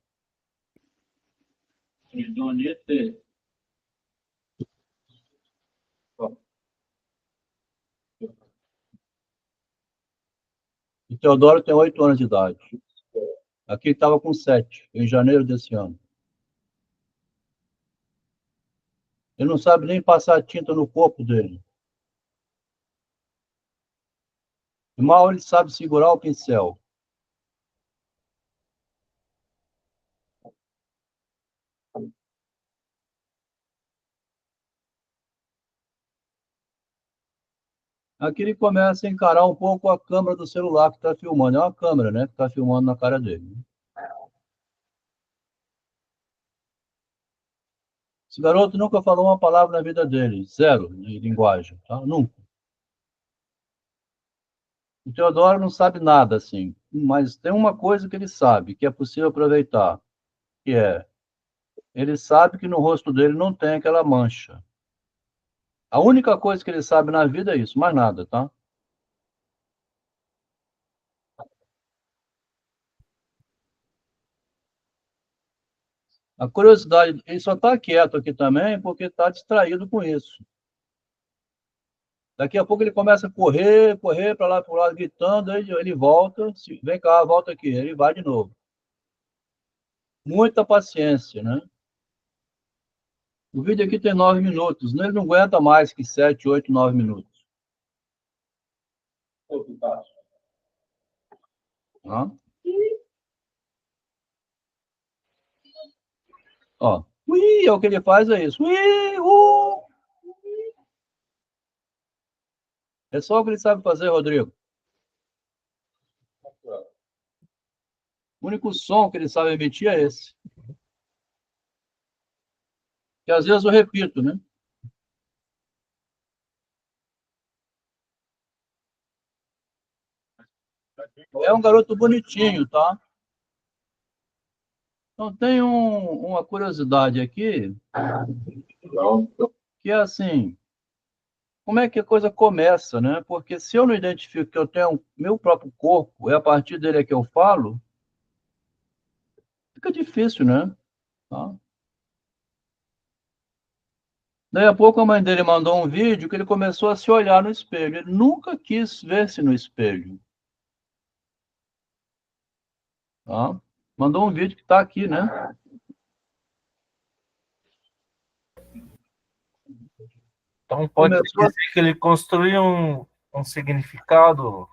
O Teodoro tem 8 anos de idade. Aqui estava com 7, em janeiro desse ano. Ele não sabe nem passar tinta no corpo dele. Mal ele sabe segurar o pincel. Aqui ele começa a encarar um pouco a câmera do celular que está filmando. É uma câmera, né? Que está filmando na cara dele. Esse garoto nunca falou uma palavra na vida dele. 0 de linguagem, tá? Nunca. O Teodoro não sabe nada, assim. Mas tem uma coisa que ele sabe, que é possível aproveitar. Que é, ele sabe que no rosto dele não tem aquela mancha. A única coisa que ele sabe na vida é isso, mais nada, tá? A curiosidade, ele só está quieto aqui também porque está distraído com isso. Daqui a pouco ele começa a correr para lá, para o lado, gritando, aí ele volta, vem cá, volta aqui, ele vai de novo. Muita paciência, né? O vídeo aqui tem 9 minutos, né? Ele não aguenta mais que 7, 8, 9 minutos. Tá? Ó, ui, é o que ele faz, é isso. Ui, É só o que ele sabe fazer, Rodrigo. O único som que ele sabe emitir é esse. Que às vezes eu repito, né? É um garoto bonitinho, tá? Então tem uma curiosidade aqui, que é assim, como é que a coisa começa, né? Porque se eu não identifico que eu tenho meu próprio corpo, é a partir dele é que eu falo, fica difícil, né? Tá? Daí a pouco a mãe dele mandou um vídeo que ele começou a se olhar no espelho. Ele nunca quis ver-se no espelho. Tá? Mandou um vídeo que está aqui, né?
Então pode dizer que ele construiu um significado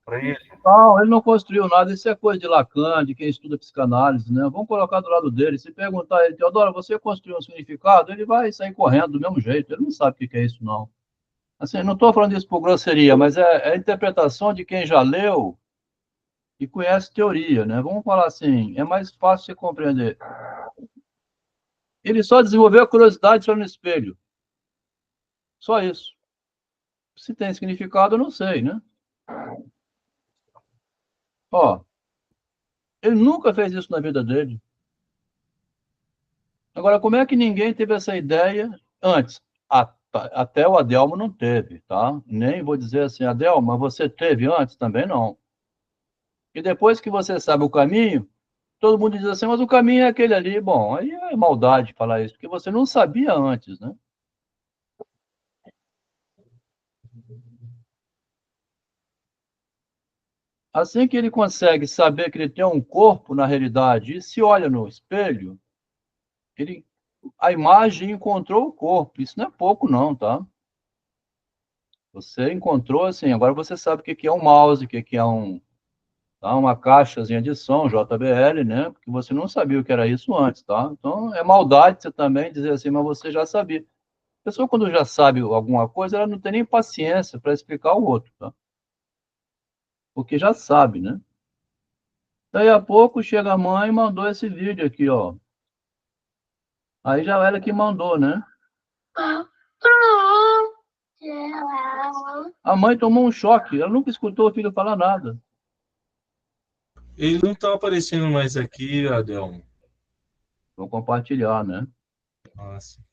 para ele?
Não, ele não construiu nada, isso é coisa de Lacan, de quem estuda psicanálise, né? Vamos colocar do lado dele. Se perguntar a ele, Teodoro, você construiu um significado? Ele vai sair correndo do mesmo jeito, ele não sabe o que é isso, não. Assim, não estou falando isso por grosseria, mas é a interpretação de quem já leu e conhece teoria, né? Vamos falar assim, é mais fácil você compreender. Ele só desenvolveu a curiosidade só no espelho. Só isso. Se tem significado, eu não sei, né? Ó, ele nunca fez isso na vida dele. Agora, como é que ninguém teve essa ideia antes? Até o Adelmo não teve, tá? Nem vou dizer assim, Adelmo, você teve antes? Também não. E depois que você sabe o caminho, todo mundo diz assim, mas o caminho é aquele ali. Bom, aí é maldade falar isso, porque você não sabia antes, né? Assim que ele consegue saber que ele tem um corpo na realidade e se olha no espelho, a imagem encontrou o corpo. Isso não é pouco, não, tá? Você encontrou, assim, agora você sabe o que é um mouse, o que é uma caixazinha de som, JBL, né? Porque você não sabia o que era isso antes, tá? Então, é maldade você também dizer assim, mas você já sabia. A pessoa, quando já sabe alguma coisa, ela não tem nem paciência para explicar ao outro, tá? Porque já sabe, né? Daí a pouco chega a mãe e mandou esse vídeo aqui, ó. Aí já ela que mandou, né? A mãe tomou um choque, ela nunca escutou o filho falar nada.
Ele não está aparecendo mais aqui, Adelmo.
Vou compartilhar, né?
Nossa.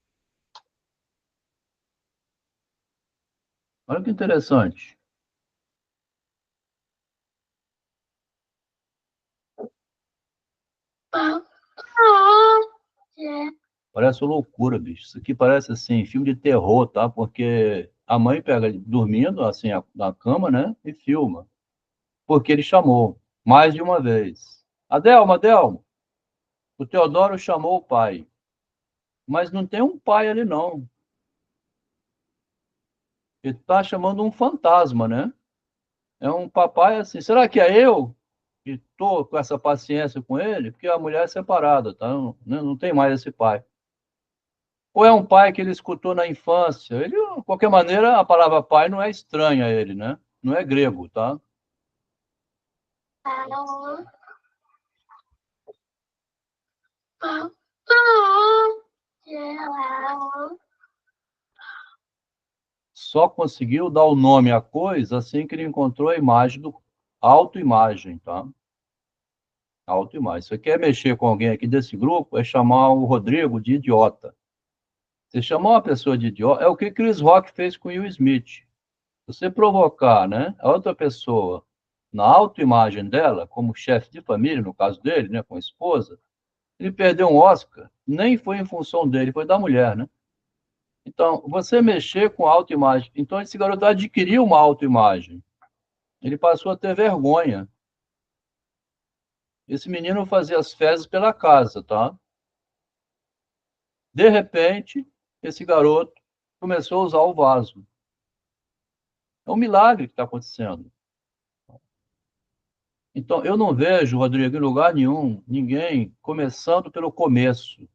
Olha que interessante. Parece uma loucura, bicho. Isso aqui parece, assim, filme de terror, tá? Porque a mãe pega ele dormindo, assim, na cama, né? E filma. Porque ele chamou mais de uma vez. Adelmo, Adelmo, o Teodoro chamou o pai. Mas não tem um pai ali, não. Ele tá chamando um fantasma, né? É um papai assim. Será que é eu que tô com essa paciência com ele? Porque a mulher é separada, tá? Não tem mais esse pai. Ou é um pai que ele escutou na infância? Ele, de qualquer maneira, a palavra pai não é estranha a ele, né? Não é grego, tá? Só conseguiu dar o nome à coisa assim que ele encontrou a imagem do autoimagem, tá? Autoimagem. Você quer mexer com alguém aqui desse grupo, é chamar o Rodrigo de idiota. Você chamar uma pessoa de idiota, é o que Chris Rock fez com Will Smith. Você provocar, né, a outra pessoa na autoimagem dela, como chefe de família, no caso dele, né, com a esposa, ele perdeu um Oscar, nem foi em função dele, foi da mulher, né? Então, você mexer com a autoimagem. Então, esse garoto adquiriu uma autoimagem. Ele passou a ter vergonha. Esse menino fazia as fezes pela casa, tá? De repente, esse garoto começou a usar o vaso. É um milagre que está acontecendo. Então, eu não vejo, Rodrigo, em lugar nenhum, ninguém começando pelo começo.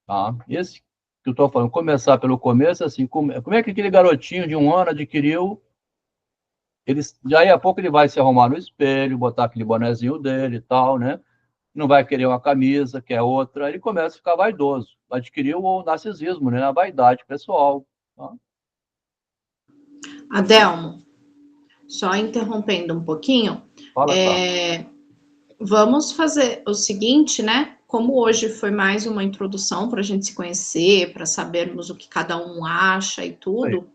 Tá? Esse que eu estou falando, começar pelo começo, assim, como é que aquele garotinho de 1 ano adquiriu? Daí a pouco ele vai se arrumar no espelho, botar aquele bonezinho dele e tal, né? Não vai querer uma camisa, quer outra, aí ele começa a ficar vaidoso. Adquiriu o narcisismo, né? A vaidade pessoal. Tá?
Adelmo, só interrompendo um pouquinho,
Fala,
vamos fazer o seguinte, né? Como hoje foi mais uma introdução para a gente se conhecer, para sabermos o que cada um acha e tudo,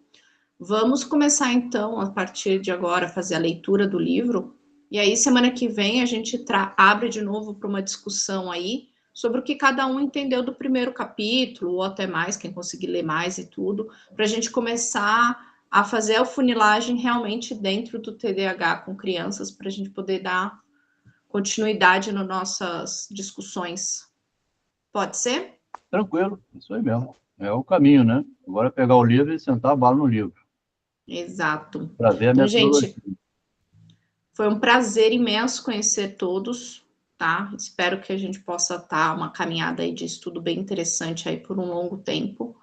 vamos começar então, a partir de agora, a fazer a leitura do livro. E aí, semana que vem, a gente abre de novo para uma discussão aí sobre o que cada um entendeu do primeiro capítulo, ou até mais, quem conseguir ler mais e tudo, para a gente começar a fazer a funilagem realmente dentro do TDAH com crianças, para a gente poder dar continuidade nas nossas discussões. Pode ser?
Tranquilo, isso aí mesmo. É o caminho, né? Agora é pegar o livro e sentar a bala no livro.
Exato.
Para ver a
Então,
metodologia.
gente, foi um prazer imenso conhecer todos, tá? Espero que a gente possa estar uma caminhada aí de estudo bem interessante aí por um longo tempo.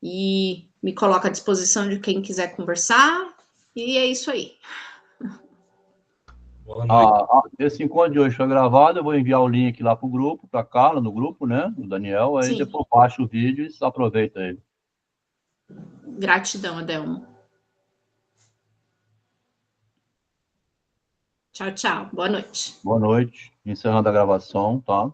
E me coloco à disposição de quem quiser conversar. E é isso aí.
Boa noite.
Esse encontro de hoje foi gravado, eu vou enviar o link lá para o grupo, para a Carla, no grupo, né? O Daniel, aí
Sim.
depois baixa o vídeo e aproveita ele.
Gratidão, Adelmo. Tchau, tchau. Boa noite.
Boa noite. Encerrando a gravação, tá?